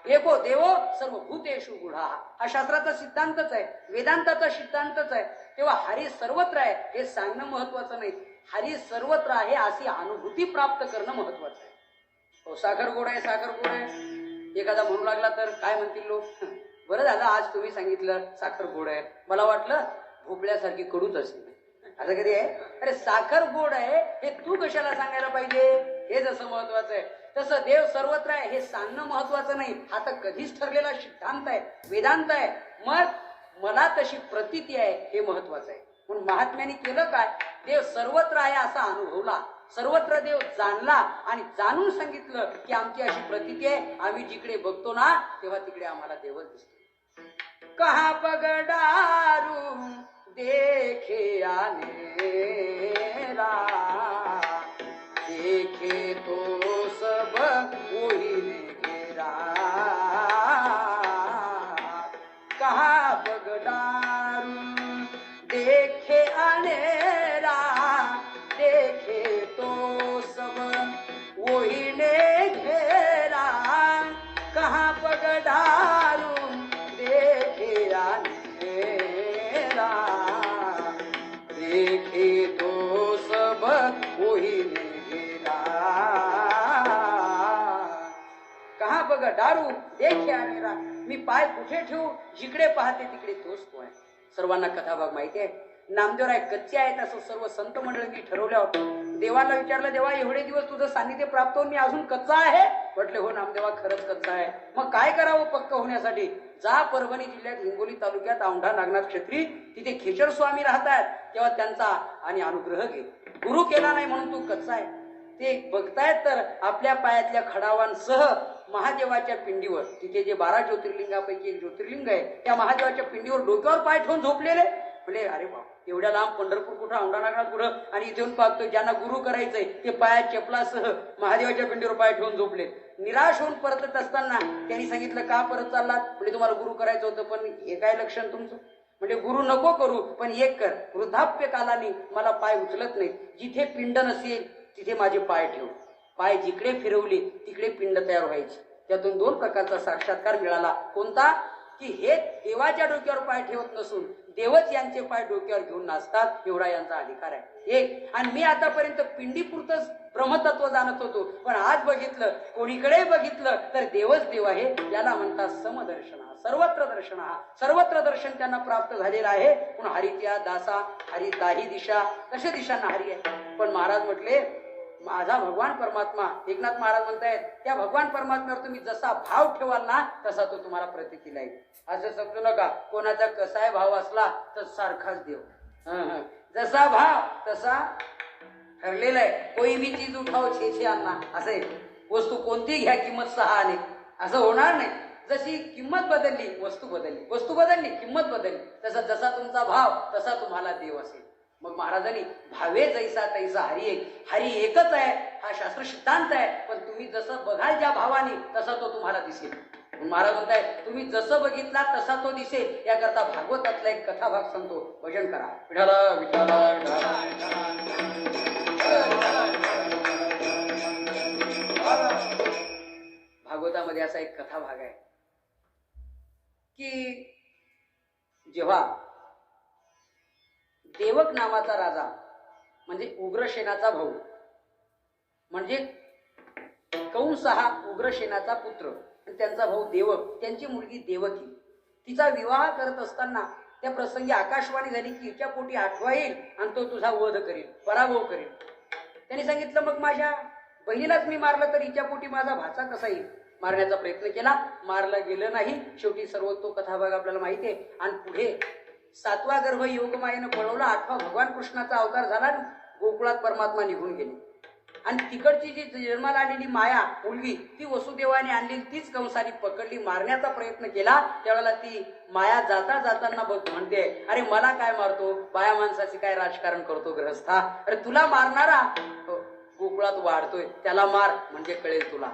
एको देव सर्वभूतेषु गूढा हा शास्त्राचा सिद्धांतच आहे, वेदांताचा सिद्धांतच आहे. तेव्हा हरी सर्वत्र आहे हे सांगणं महत्वाचं नाही, हरी सर्वत्र आहे अशी अनुभूती प्राप्त करणं महत्वाचं आहे. हो, साखर गोड आहे, साखर गोड आहे. एखादा म्हणू लागला तर काय म्हणतील लोक? बरं झालं आज तुम्ही सांगितलं साखर गोड आहे. मला वाटलं भोपळ्यासारखी कडूच असेल. असं कधी आहे? अरे साखर गोड आहे हे तू कशाला सांगायला पाहिजे? हे जसं महत्वाचं आहे तसं देव सर्वत्र आहे हे सांगणं महत्वाचं नाही. हा तर कधीच ठरलेला सिद्धांत आहे, वेदांत आहे. मग मला तशी प्रतीती आहे हे महत्वाचं आहे. म्हणून महात्म्याने केलं काय? देव सर्वत्र आहे असा अनुभवला, सर्वत्र देव जाणला आणि जाणून सांगितलं की आमची अशी प्रतीती आहे. आम्ही जिकडे बघतो ना तेव्हा तिकडे आम्हाला देवच दिसतो. कहा पगडारू देखे आनेरा, देखे तो सब वही घेरा. कहा पगडारू देखे आनेरा, देखे तो सब वही ने घेरा. कहाँ पगडारू देखे आनेरा, देखे तो सब वही ने घेरा. कहाँ पगडारू देखे आनेरा, मी पाय कुठे ठेवू? जिकडे पाहते तिकडे तोच तो आहे. सर्वांना कथाभाग माहिती आहे. नामदेवराय कच्चे आहेत असं सर्व संत मंडळींनी ठरवल्या होतं. देवाला विचारलं, देवा एवढे दिवस तुझं सान्निध्य प्राप्त होऊन मी अजून कच्चा आहे? म्हटले हो नामदेवा खरंच कच्चा आहे. मग काय करावं पक्क होण्यासाठी? जा परभणी जिल्ह्यात हिंगोली तालुक्यात औंढा नागनाथ क्षेत्री, तिथे खेचर स्वामी राहतात, तेव्हा त्यांचा आणि अनुग्रह घे. गुरु केला नाही म्हणून तू कच्चा आहे. ते बघतायत तर आपल्या पायातल्या खडावांसह महादेवाच्या पिंडीवर, तिथे जे 12 ज्योतिर्लिंगापैकी एक ज्योतिर्लिंग आहे, त्या महादेवाच्या पिंडीवर डोक्यावर पाय ठेवून झोपलेले. म्हणजे अरे बाप, एवढ्या लांब पंढरपूर कुठं, औंढा नागनाथ कुठं, आणि इथून पाहतोय ज्यांना गुरु करायचंय ते पायात चपलासह महादेवाच्या पिंडीवर पाय ठेवून झोपले. निराश होऊन परतत असताना त्यांनी सांगितलं, का परत चाललात? म्हणजे तुम्हाला गुरु करायचं होतं, पण हे काय लक्षण तुमचं? म्हणजे गुरु नको करू, पण एक कर, वृद्धाप्य कालाने मला पाय उचलत नाही, जिथे पिंड नसेल तिथे माझे पाय ठेव. पाय जिकडे फिरवले तिकडे पिंड तयार व्हायची. त्यातून 2 प्रकारचा साक्षात्कार मिळाला. कोणता? की हे देवाच्या डोक्यावर पाय ठेवत नसून देवच यांचे पाय डोक्यावर घेऊन नाचतात, एवढा यांचा अधिकार आहे. एक, आणि मी आतापर्यंत पिंडीपुरतच ब्रह्मतत्व जाणत होतो, पण आज बघितलं, कोणीकडे बघितलं तर देवच देव आहे. याला म्हणतात समदर्शन, सर्वत्र दर्शन. सर्वत्र दर्शन त्यांना प्राप्त झालेलं आहे. पण हरित्या दासा हरी दाही दिशा, कशा दिशांना हरी आहे. पण महाराज म्हटले, माझा भगवान परमात्मा, एकनाथ महाराज म्हणतायत, त्या भगवान परमात्म्यावर तुम्ही जसा भाव ठेवाल ना तसा तो तुम्हाला प्रतीतीला येईल. असं समजू नका कोणाचा कसाय भाव असला तर सारखाच देव. जसा भाव तसा ठरलेला आहे. कोई भी चीज उठाव छे आणा, असे वस्तू कोणती घ्या किंमत 6 आणे, असं होणार नाही. जशी किंमत बदलली वस्तू बदलली, वस्तू बदलली किंमत बदलली, तसा जसा तुमचा भाव तसा तुम्हाला देव असेल. मग महाराजांनी भावे जैसा तैसा हरी एक, हरी एकच आहे हा शास्त्र सिद्धांत आहे. पण तुम्ही जसं बघाल ज्या भावाने तसा तो तुम्हाला दिसेल. महाराज म्हणताय, तुम्ही जसं बघितला तसा तो दिसेल. याकरता भागवतातला एक कथाभाग सांगतो, भजन करा. विठाला विठाला भागवतामध्ये असा एक कथाभाग आहे की जेव्हा देवक नावाचा राजा, म्हणजे उग्रसेनाचा भाऊ, म्हणजे कंस हा उग्रसेनाचा पुत्र आणि त्यांचा भाऊ देवक, त्यांची मुलगी देवकी, तिचा विवाह करत असताना त्या प्रसंगी आकाशवाणी झाली की हिच्या पोटी आठवा येईल आणि तो तुझा वध करेल, पराभव करेल. त्यांनी सांगितलं, मग माझ्या बहिणीलाच मी मारलं तर हिच्या पोटी माझा भाचा कसा येईल? मारण्याचा प्रयत्न केला, मारला गेलं नाही. शेवटी सर्व तो कथाभाग आपल्याला माहिती आहे. आणि पुढे 7वा गर्भ योगमायेनं पळवला, 8वा भगवान कृष्णाचा अवतार झाला, गोकुळात परमात्मा निघून गेले. आणि तिकडची जी जन्माला आलेली माया मुलगी, ती वसुदेवाने आणलेली तीच कंसाने पकडली, मारण्याचा प्रयत्न केला. त्यावेळेला ती माया जाता जाताना बघ म्हणते, अरे मला काय मारतो, बाया माणसाचे काय राजकारण करतो ग्रहस्था, अरे तुला मारणारा गोकुळात वाढतोय, त्याला मार म्हणजे कळेल तुला.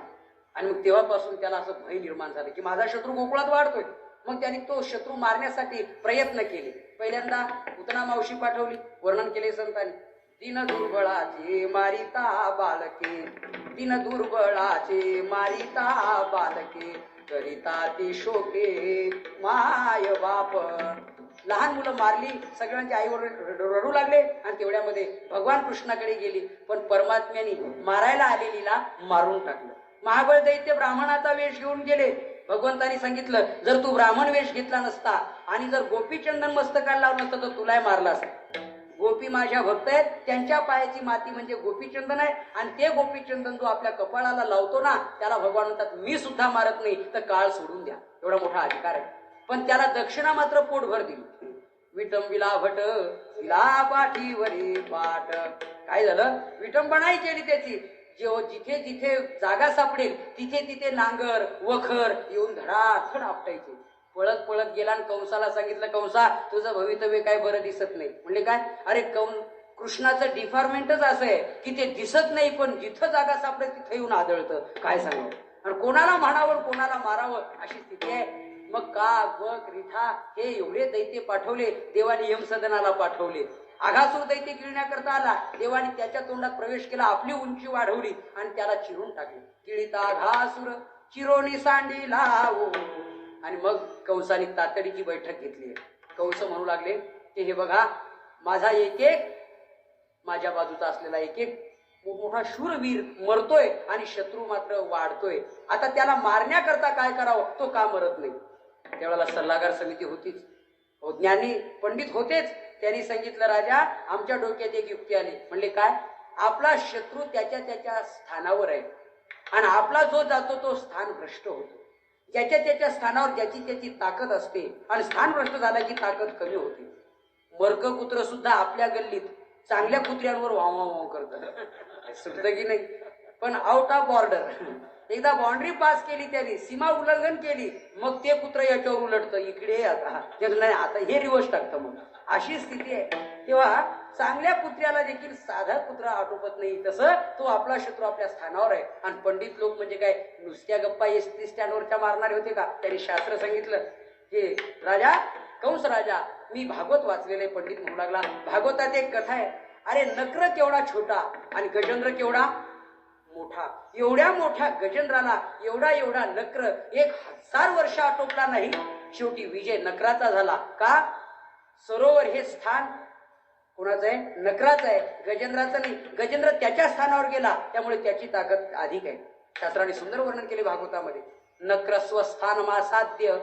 आणि मग तेव्हापासून त्याला असं भय निर्माण झालं की माझा शत्रू गोकुळात वाढतोय. मग त्याने तो शत्रू मारण्यासाठी प्रयत्न केले. पहिल्यांदा पुतना मावशी पाठवली, वर्णन केले संतांनी, दिन दुर्बळाचे मारिता बालके, दिन दुर्बळाचे मारिता बालके, करिता ती शोके माय बाप. लहान मुलं मारली, सगळ्यांचे आईवर रडू लागले आणि तेवढ्यामध्ये भगवान कृष्णाकडे गेली. पण परमात्म्याने मारायला आलेलीला मारून टाकलं. महाबळ दैत्य ब्राह्मणाचा वेश घेऊन गेले. भगवंतानी सांगितलं जर तू ब्राह्मण वेश घेतला नसता आणि जर गोपीचंदन मस्तकाला लावलं नसतं तर तुलाही मारला असता. गोपी माझ्या भक्त आहेत, त्यांच्या पायाची माती म्हणजे गोपीचंदन आहे आणि ते गोपीचंदन जो आपल्या कपाळाला लावतो ना त्याला भगवान म्हणतात मी सुद्धा मारत नाही तर काळ सोडून द्या, एवढा मोठा अधिकार आहे. पण त्याला दक्षिणा मात्र पोटभर दिली. विटंबिला भट तिला पाठीवरी पाठ. काय झालं? विटंबनाही केली त्याची. जिथे जिथे जागा सापडेल तिथे तिथे नांगर वखर येऊन धडाधड आपटायचे. पळत पळत गेला आणि कंसाला सांगितलं कंसा तुझं भवितव्य काय बरं दिसत नाही. म्हणले काय? अरे कृष्णाचं डिपार्टमेंटच असं आहे की ते दिसत नाही पण जिथं जागा सापडेल तिथे येऊन आदळतं. काय सांगावं आणि कोणाला म्हणावं कोणाला मारावं अशी स्थिती आहे. मग काग बक रिठा हे एवढे दैत्य पाठवले. देवाने यमसदनाला पाठवले. आघासूर दैत्य गिळण्याकरता आला. देवाने त्याच्या तोंडात प्रवेश केला, आपली उंची वाढवली आणि त्याला चिरून टाकले. किळीता आघासूर चिरोनी सांडीला ओ. आणि मग कंसाने तातडीची बैठक घेतली. कंस म्हणू लागले की हे बघा माझा एक एक माझ्या बाजूचा असलेला एक एक मोठा शूरवीर मरतोय आणि शत्रू मात्र वाढतोय. आता त्याला मारण्याकरता काय करावं तो का मरत नाही. त्यावेळेला सल्लागार समिती होतीच, ज्ञानी पंडित होतेच. त्यांनी सांगितलं राजा आमच्या डोक्यात एक युक्ती आली. म्हणले काय? आपला शत्रू त्याच्या त्याच्या स्थानावर आहे आणि आपला जो जातो तो स्थान भ्रष्ट होतो. ज्याच्या त्याच्या स्थानावर ज्याची त्याची ताकद असते आणि स्थान भ्रष्ट झाला की ताकद कमी होते. मर्क कुत्र सुद्धा आपल्या गल्लीत चांगल्या कुत्र्यांवर वाव वाव करतात, सुटतं की नाही. पण आउट ऑफ बॉर्डर एकदा बाउंड्री पास केली त्यांनी, सीमा उल्लंघन केली, मग ते कुत्र याच्यावर उलटतं इकडे आता नाही आता हे रिवर्स टाकतं. मग अशी स्थिती आहे. तेव्हा चांगल्या कुत्र्याला देखील साधा कुत्रा आटोपत नाही, तसं तो आपला शत्रू आपल्या स्थानावर आहे. आणि पंडित लोक म्हणजे काय नुसत्या गप्पा एसटी स्टँडवरच्या मारणारे होते का? त्यांनी शास्त्र सांगितलं की राजा कंस राजा मी भागवत वाचलेले. पंडित म्हणू लागला भागवतात एक कथा आहे. अरे नक्र केवढा छोटा आणि गजेंद्र केवढा मोठा. एवढ्या मोठ्या गजेंद्राला एवढा एवढा नक्र 1000 वर्ष आटोपला नाही. शेवटी विजय नक्राचा झाला. का? सरोवर हे स्थान कोणाचं आहे? नक्राचं आहे, गजेंद्राचं नाही. गजेंद्र त्याच्या स्थानावर गेला त्यामुळे त्याची ताकद अधिक आहे. शास्त्राने सुंदर वर्णन केले भागवतामध्ये. नक्र स्वस्थान मासाद्य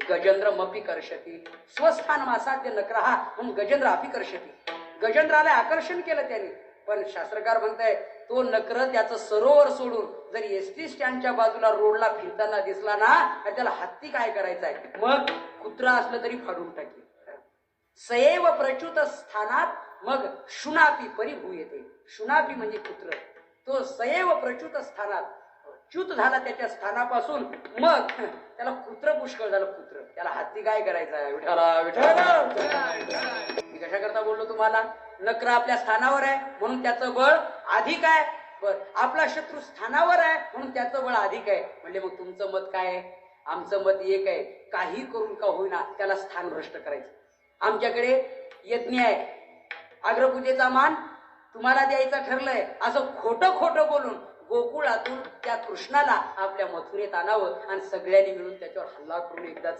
गजेंद्र मपी कर्षती. स्वस्थान मासाद्य नक्र हा म्हणून गजेंद्र अपी कर्षती. गजेंद्राला आकर्षण केलं त्यांनी. पण शास्त्रकार म्हणताय तो नक्र त्याचं सरोवर सोडून जर एसटी स्टँडच्या बाजूला रोडला फिरताना दिसला ना तर त्याला हत्ती काय करायचंय? मग कुत्रा असलं तरी फाडून टाकेल. सैव प्रच्युत स्थानात मग शुनापी परिभूयते. शुनापी म्हणजे कुत्र. तो सैव प्रच्युत स्थानात च्युत झाला त्याच्या स्थानापासून मग त्याला कुत्र पुष्कळ झालं. कुत्र त्याला हत्ती काय करायचा? विठाला विठाला. मी कशा करता बोललो तुम्हाला? नक्र आपल्या स्थानावर आहे म्हणून त्याचं बळ अधिक आहे. बर आपला शत्रू स्थानावर आहे म्हणून त्याचं बळ अधिक आहे. म्हणजे मग तुमचं मत काय आहे? आमचं मत एक आहे, काही करून का होईना त्याला स्थान भ्रष्ट करायचं. आमच्याकडे यज्ञ आहे, अग्रपूजेचा मान तुम्हाला द्यायचं ठरलंय असं खोटं खोटं बोलून गोकुळातून त्या कृष्णाला आपल्या मथुरेत आणावं आणि सगळ्यांनी मिळून त्याच्यावर हल्ला करून एकदाच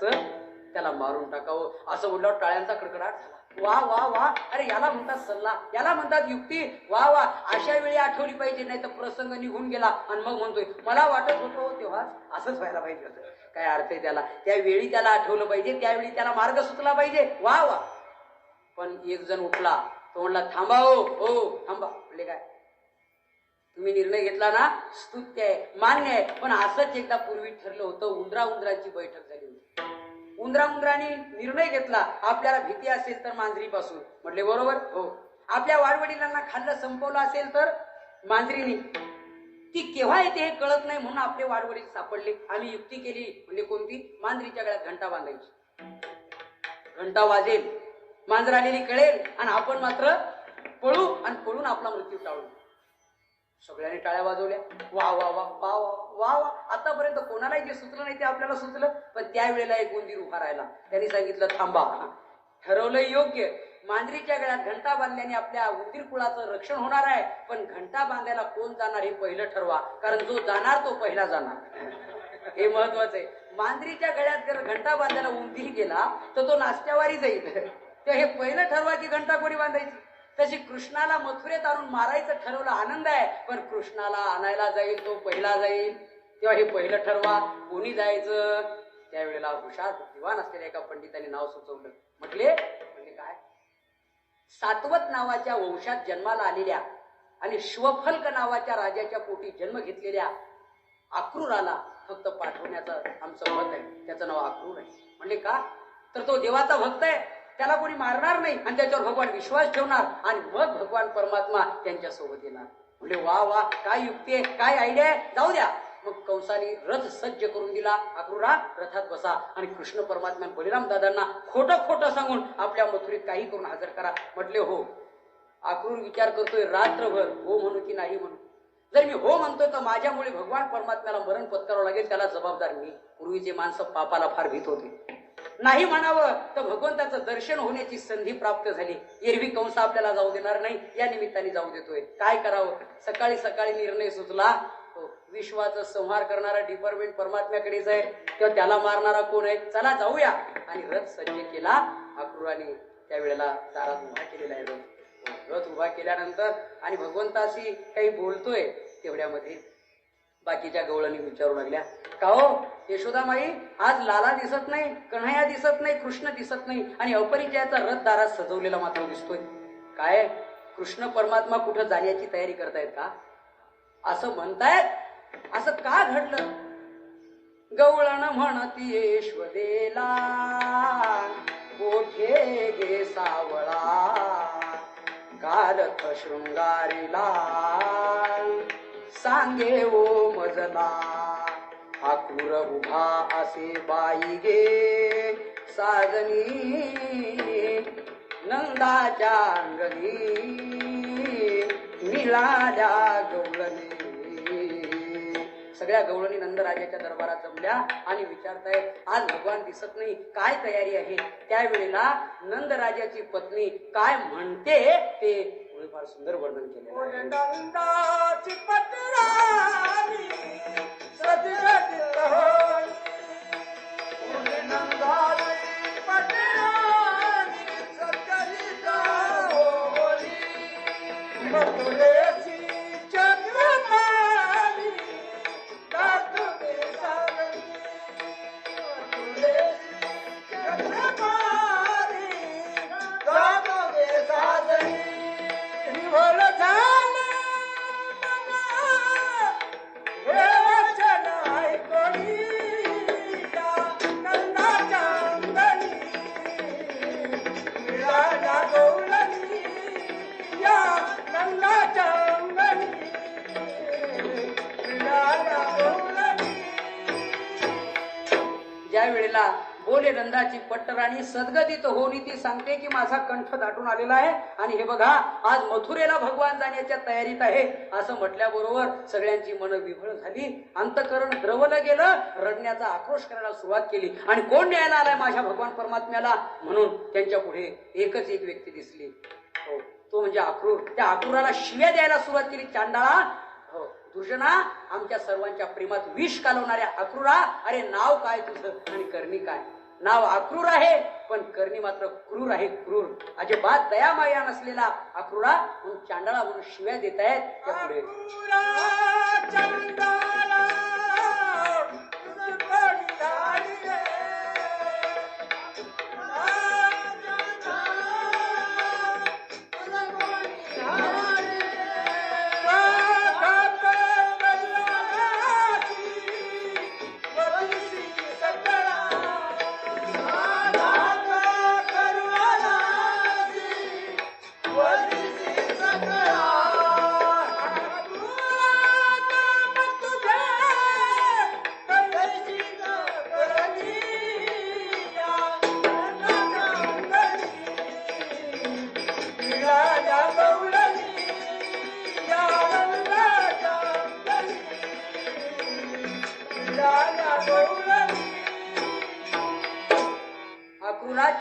त्याला मारून टाकावं. असं बोलल्यावर टाळ्यांचा कडकडाट झाला. वा वा वा. अरे याला म्हणतात सल्ला, याला म्हणतात युक्ती. वा वा. अशा वेळी आठवली पाहिजे, नाही तर प्रसंग निघून गेला आणि मग म्हणतोय मला वाटत होतं तेव्हा असंच व्हायला पाहिजे होतं. काय अर्थ आहे त्याला? त्यावेळी त्याला आठवलं पाहिजे, त्यावेळी त्याला मार्ग सुचला पाहिजे. वा वा. पण एक जण उठला, तो म्हणला थांबा हो थांबा. म्हणजे काय? तुम्ही निर्णय घेतला ना स्तुत्य आहे, मान्य आहे. पण असंच एकदा पूर्वी ठरलं होतं. उंदराची बैठक झाली होती. उंदरांनी निर्णय घेतला आपल्याला भीती असेल तर मांजरीपासून. म्हटले बरोबर हो. आपल्या वाडवडिलांना खाल्लं संपवलं असेल तर मांजरीने. ती केव्हा येते हे कळत नाही म्हणून आपले वाडवडील सापडले. आम्ही युक्ती केली. म्हणजे कोणती? मांजरीच्या गळ्यात घंटा बांधायची. घंटा वाजेल, मांजर आलेली कळेल आणि आपण मात्र पळू आणि पळून आपला मृत्यू टाळू. सगळ्यांनी टाळ्या वाजवल्या. वा वा वा वा वा वा. आतापर्यंत कोणालाही जे सुचलं नाही ते आपल्याला सुचलं. पण त्यावेळेला एक उंदीर उभा राहिला. त्यांनी सांगितलं थांबा. ठरवलं योग्य. मांजरीच्या गळ्यात घंटा बांधल्याने आपल्या उंदीर कुळाचं रक्षण होणार आहे. पण घंटा बांधायला कोण जाणार हे पहिलं ठरवा, कारण जो जाणार तो पहिला जाणार. हे महत्वाचं आहे. मांजरीच्या गळ्यात जर घंटा बांधायला उंदीर गेला तर तो नाश्त्यावारी जाईल. तर हे पहिलं ठरवा की घंटा कोणी बांधायची. तशी कृष्णाला मथुरेत आणून मारायचं ठरवलं, आनंद आहे. पण कृष्णाला आणायला जाईल तो पहिला जाईल. तेव्हा हे पहिलं ठरवा कोणी जायचं. त्यावेळेला हुशार दिवाण असलेल्या एका पंडितांनी नाव सुचवलं. म्हटले काय, सातवत नावाच्या वंशात जन्माला आलेल्या आणि श्वफल्क नावाच्या राजाच्या पोटी जन्म घेतलेल्या अक्रूराला फक्त पाठवण्याचं आमचं मत आहे. त्याचं नाव अक्रूर आहे. म्हणले का, तर तो देवाचा भक्त आहे, त्याला कोणी मारणार नाही आणि त्याच्यावर भगवान विश्वास ठेवणार आणि मग भगवान परमात्मा त्यांच्या सोबत येणार. म्हणजे वा वा, काय युक्ती आहे, काय आयडिया आहे, जाऊ द्या. मग कंसाने रथ सज्ज करून दिला. अक्रूरा रथात बसा आणि कृष्ण परमात्मा बलिराम दादांना खोटं खोटं सांगून आपल्या मथुरीत काही करून हजर करा. म्हटले हो. अक्रूर विचार करतोय रात्रभर हो म्हणू की नाही म्हणू. जर मी हो म्हणतोय तर माझ्यामुळे भगवान परमात्म्याला मरण पत्करावं लागेल, त्याला जबाबदार मी. पूर्वीचे माणसं पापाला फार भीत होते. नाही म्हणावं तर भगवंताचं दर्शन होण्याची संधी प्राप्त झाली. एरवी कंस आपल्याला जाऊ देणार नाही, या निमित्ताने जाऊ देतोय. काय करावं. सकाळी सकाळी निर्णय सुचला. विश्वाचा संहार करणारा डिपार्टमेंट परमात्म्याकडेच आहे, तेव्हा त्याला मारणारा कोण आहे, चला जाऊया. आणि रथ सज्ज केला. अक्रूराने त्यावेळेला दारात उभा केलेला आहे रथ उभा केल्यानंतर आणि भगवंताशी काही बोलतोय. तेवढ्यामध्ये बाकीच्या गवळणी विचारू लागल्या, का हो यशोदामाई, आज लाला दिसत नाही, कन्हैया दिसत नाही, कृष्ण दिसत नाही आणि अपरिचयाचा रथ दारात सजवलेला मात्र दिसतोय. काय कृष्ण परमात्मा कुठं जाण्याची तयारी करतायत का, असं म्हणतायत? असं का घडलं? गवळण म्हणती यशोदेला, कोठे गे सावळा, कारथ शृंगारीला, सांगे ओ मजला, अक्रूर उभा असे बाई गे साजनी, नंदाच्या अंगणी मिळाल्या गवळणी. सगळ्या गवळणी नंदराजाच्या दरबारात जमल्या आणि विचारतायत, आज भगवान दिसत नाही, काय तयारी आहे? त्यावेळेला नंदराजाची पत्नी काय म्हणते ते फार सुंदर वर्णन केले. नंदाची पत्नी बोले नंदाची पट्टराणी सद्गतीत होनी ती सांगते की माझा कंठ दाटून आलेला आहे आणि हे बघा आज मथुरेला भगवान जाण्याच्या तयारीत आहे. असं म्हटल्याबरोबर सगळ्यांची मन विभळ झाली, अंतकरण द्रवलं गेलं, रडण्याचा आक्रोश करायला सुरुवात केली. आणि कोण न्यायला आलाय माझ्या भगवान परमात्म्याला म्हणून त्यांच्या पुढे एकच एक व्यक्ती दिसली, तो म्हणजे अक्रूर. त्या अक्रूराला शिव्या द्यायला सुरुवात केली. चांडाळा, दुर्जना, आमच्या सर्वांच्या प्रेमात विष कालवणाऱ्या अक्रूरा, अरे नाव काय तुझं आणि करणी काय? नाव अक्रूर आहे पण करणी मात्र क्रूर आहे, क्रूर. अजिबात दयामाया नसलेला अक्रूरा म्हणून चांडाळा म्हणून शिव्या देत आहेत. त्या पुढे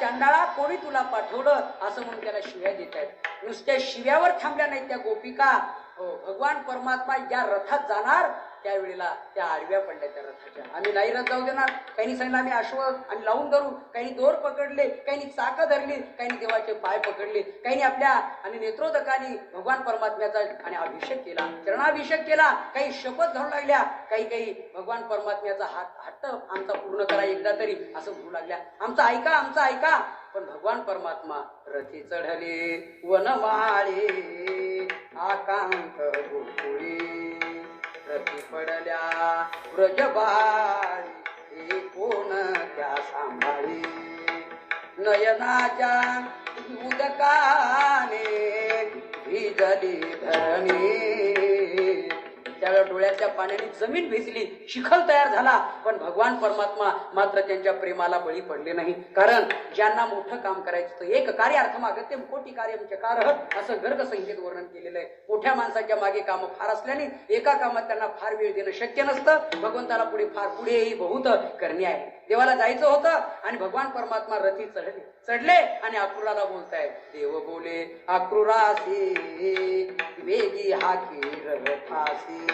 चांडाळा कोणी तुला पाठवलं असं म्हणून त्याला शिव्या देत आहेत. नुसत्या शिव्यावर थांबल्या नाहीत त्या गोपिका. भगवान परमात्मा ज्या रथात जाणार त्यावेळेला त्या आडव्या पडल्या त्या रथाच्या. आम्ही नाही रथ जाऊ देणार. काही सांगितलं आम्ही अश्व आणि लावून धरू, काही दोर पकडले, काही चाकं धरली, काही देवाचे पाय पकडले, काही आपल्या आणि नेत्रोदकाने भगवान परमात्म्याचा आणि अभिषेक केला, चरणाभिषेक केला, काही शपथ घालू लागल्या, काही भगवान परमात्म्याचा हट्ट आमचा पूर्ण करा एकदा तरी असं म्हणू लागल्या. आमचं ऐका, आमचं ऐका. पण भगवान परमात्मा रथी चढले वनमाळे आकांत गोकुळी, रथी पडल्या व्रजबाळी हे कोण त्या सांभाळी, नयनाच्या उदकाने भिजली धरणी. त्यावेळेला डोळ्याच्या पाण्याने जमीन भिजली, शिखल तयार झाला. पण भगवान परमात्मा मात्र त्यांच्या प्रेमाला बळी पडले नाही. कारण ज्यांना मोठं काम करायचं होतं, एक कार्यार्थम अगत्यम कोटी कार्यम चकारः असं गर्ग संहितेत वर्णन केलेलं आहे. मोठ्या माणसाच्या मागे कामं फार असल्याने एका कामात त्यांना फार वेळ देणं शक्य नसतं. भगवंताला पुढेही बहुत करणे आहे. देवाला जायचं होतं आणि भगवान परमात्मा रथी चढले आणि अक्रूराला बोलताय. देव बोले अक्रूरासी वेगी हाकी रथासी,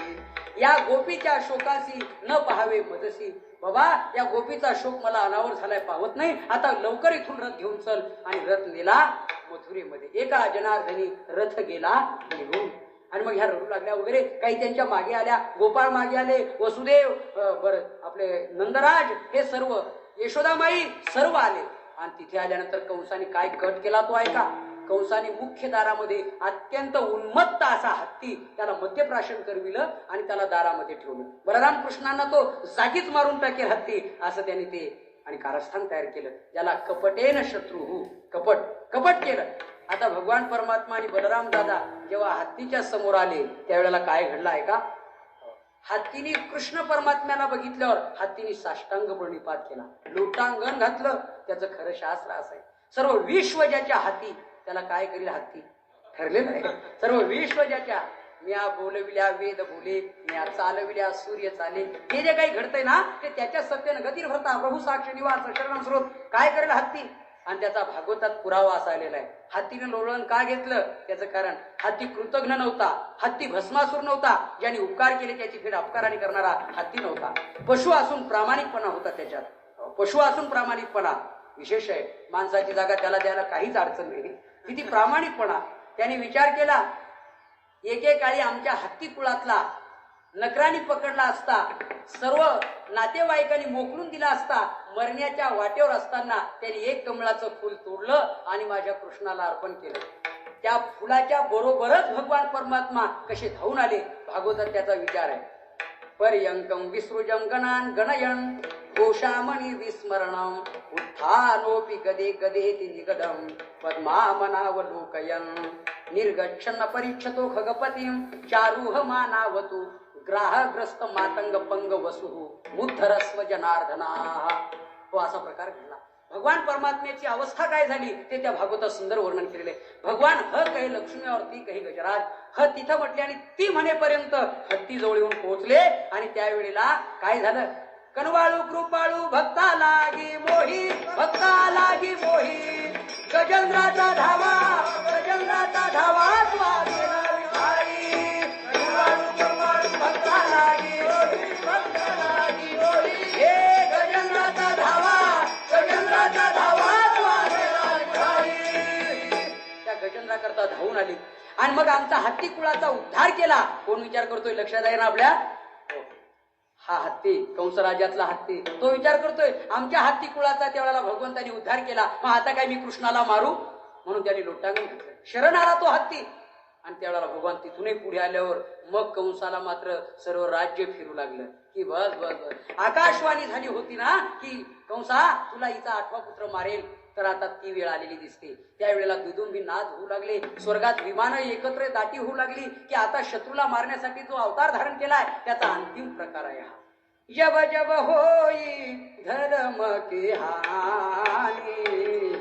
या गोपीच्या शोकासी न पाहावे मजसी. बाबा या गोपीचा शोक मला अनावर झालाय, पावत नाही. आता लवकर इथून रथ घेऊन चल. आणि रथ नेला मथुरेमध्ये. एका जनार्दनी रथ गेला निघून. आणि मग ह्या रडू लागल्या वगैरे. काही त्यांच्या मागे आल्या, गोपाळ मागे आले, वसुदेव बरं आपले नंदराज हे सर्व, यशोदामाई सर्व आले. आणि तिथे आल्यानंतर कंसाने काय कट केला तो ऐका. कंसाने मुख्य दारामध्ये अत्यंत उन्मत्त असा हत्ती त्याला मध्यप्राशन करविलं आणि त्याला दारामध्ये ठेवलं. बलराम कृष्णांना तो जागीच मारून टाकेल हत्ती असं त्यांनी ते आणि कारस्थान तयार केलं. ज्याला कपटेन शत्रू, कपट केलं. आता भगवान परमात्मा आणि बलराम दादा जेव्हा हत्तीच्या समोर आले त्यावेळेला काय घडलं आहे का. हत्तीने कृष्ण परमात्म्याला बघितल्यावर हत्तीने साष्टांग प्रणिपात केला, लोटांगण घातलं. त्याचं खरं शास्त्र असं आहे, सर्व विश्व ज्याच्या हाती त्याला काय करील हत्ती ठरलेलं आहे. सर्व विश्व ज्याच्या, म्या बोलविल्या वेद बोले, म्या चालविल्या सूर्य चाले. हे जे काही घडतंय ना ते त्याच्या सत्तेनं गतीर भरता प्रभू साक्ष निवास शरणम स्रोत. काय करेल हत्ती. आणि त्याचा भागवतात पुरावा असा आलेला आहे. हत्तीने लोळण का घेतलं त्याचं कारण, हत्ती कृतज्ञ नव्हता, हत्ती भस्मासूर नव्हता, ज्याने उपकार केले त्याची फेड अपकाराने करणारा हत्ती नव्हता. पशु असून प्रामाणिकपणा होता त्याच्यात. पशु असून प्रामाणिकपणा विशेष आहे. माणसाची जागा त्याला द्यायला काहीच अडचण नाही. किती प्रामाणिकपणा. त्याने विचार केला, एकेकाळी आमच्या हत्ती कुळातला नकराने पकडला असता, सर्व नातेवाईकांनी मोकलून दिला असता. मरण्याच्या वाटेवर असताना त्यांनी एक कमळाचं फूल तोडलं आणि माझ्या कृष्णाला अर्पण केलं. त्या फुलाच्या बरोबरच भगवान परमात्मा कसे धावून आले. भागवतात त्याचा विचार आहे. पर्यंकम विसृजम गणान गणयन घोषामणी विस्मरणम उत्थानोपि गदे गदेति निगदम पद्मामनावलोकयन निर्गच्छन्न परीक्षतो खगपतिं चारुह मानावतु ग्राहग्रस्त मातंग पंग वसु मुद्धरस्व जनार्दना. तो असा प्रकार घडला. भगवान परमात्म्याची अवस्था काय झाली ते त्या भागवतात सुंदर वर्णन केलेले. भगवान ह काही लक्ष्मीवरती काही गजराज ह तिथं म्हटले आणि ती म्हणेपर्यंत हत्ती जवळ येऊन पोहोचले. आणि त्यावेळेला काय झालं, कनवाळू कृपाळू भक्ता लागी मोही, भक्ता लागी मोही, गजेंद्राचा धावा, गजेंद्राचा धावा द्वारेला विठाई. कनवाळू कृपाळू भक्ता लागी मोही, भक्ता लागी मोही, हे गजेंद्राचा धावा, गजेंद्राचा धावा द्वारेला विठाई. त्या गजेंद्रा करता धावून आली आणि मग आमचा हत्ती कुळाचा उद्धार केला. कोण विचार करतोय लक्षात आहे ना आपल्या. हा हत्ती, कंसराज्यातला हत्ती, तो विचार करतोय आमच्या हत्ती कुळाचा त्यावेळेला भगवंतानी उद्धार केला, मग आता काय मी कृष्णाला मारू. म्हणून त्याने लोटांगण घातलं. शरण आला तो हत्ती. आणि त्यावेळेला भगवान तिथूनही पुढे आल्यावर मग कंसाला मात्र सर्व राज्य फिरू लागलं की बस बस बस. आकाशवाणी झाली होती ना की कंसा तुला हिचा 8वा पुत्र मारेल. तर आता ती वेळ आलेली दिसते. त्यावेळेला दुदुंबी नाद होऊ लागले, स्वर्गात विमानं एकत्र दाटी होऊ लागली की आता शत्रूला मारण्यासाठी जो अवतार धारण केलाय त्याचा अंतिम प्रकार आहे हा. जब जब होई धर्म की हानी.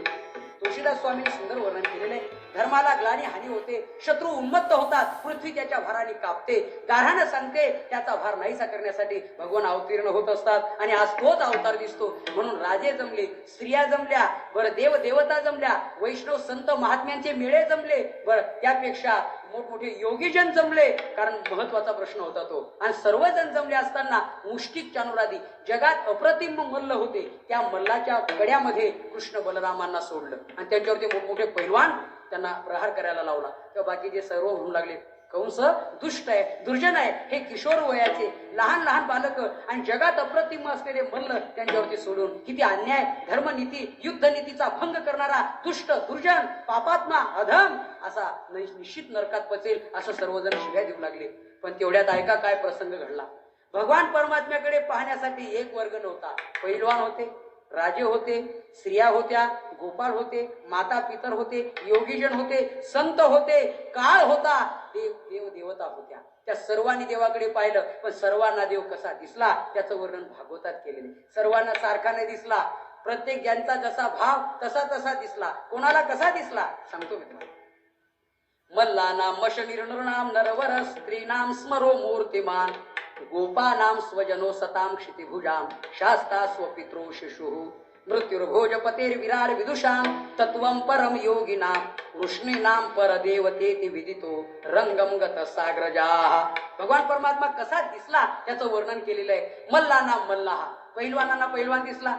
तुळशीदास स्वामींनी सुंदर वर्णन केलेले. धर्माला ग्लानी हानी होते, शत्रू उन्मत्त होतात, पृथ्वी त्याच्या भाराने कापते, गारहानं सांगते, त्याचा भार नाहीसा करण्यासाठी भगवान अवतीर्ण होत असतात आणि आज तोच अवतार दिसतो. म्हणून राजे जमले, स्त्रिया जमल्या, बरं देव देवता जमल्या, वैष्णव संत महात्म्यांचे मेळे जमले, बरं त्यापेक्षा मोठमोठे योगीजन जमले, कारण महत्वाचा प्रश्न होता तो. आणि सर्वजण जमले असताना मुष्टिक चानुरादी जगात अप्रतिम मल्ल होते, त्या मल्लाच्या गड्यामध्ये कृष्ण बलरामांना सोडलं आणि त्यांच्यावरती मोठमोठे पैलवान त्यांना प्रहार करायला लावला. तेव्हा बाकीचे सर्व म्हणू लागले, कंस दुष्ट आहे, दुर्जन आहे, हे किशोर वयाचे लहान लहान बालक आणि जगात अप्रतिम असलेले मल्ल त्यांच्यावरती सोडून किती अन्याय, धर्मनीती युद्धनीतीचा भंग करणारा दुष्ट दुर्जन पापात्मा अधम असा निश्चित नरकात पचेल असं सर्वजण शिव्या देऊ लागले. पण तेवढ्यात ऐका काय प्रसंग घडला. भगवान परमात्म्याकडे पाहण्यासाठी एक वर्ग नव्हता. पैलवान होते, राजे होते, स्त्रिया होत्या, गोपाळ होते, माता पितर होते, योगीजन होते, संत होते, काळ होता, देव देवता होत्या. त्या सर्वांनी देवाकडे पाहिलं, पण सर्वांना देव कसा दिसला त्याचं वर्णन भागवतात केलेले. सर्वांना सारखा नाही दिसला, प्रत्येक ज्यांचा जसा भाव तसा तसा दिसला. कोणाला कसा दिसला सांगतो मी तुम्हाला. मल्लानाम मशनिर्नृणाम नरवर स्त्रीनाम स्मरो मूर्तिमान गोपानाम स्वजनो सताम क्षितिभुजाम शास्ता स्वपित्रो शिशु मृत्युर्भोजपतेर्विरार विदुषाम तत्वं परम योगिनाम कृष्णीनाम परदेवतेति विदितो रंगम गत साग्रजाः. भगवान परमात्मा कसा दिसला त्याचं वर्णन केलेलं आहे. मल्लानाम मल्लाहा, पैलवानांना पैलवान दिसला.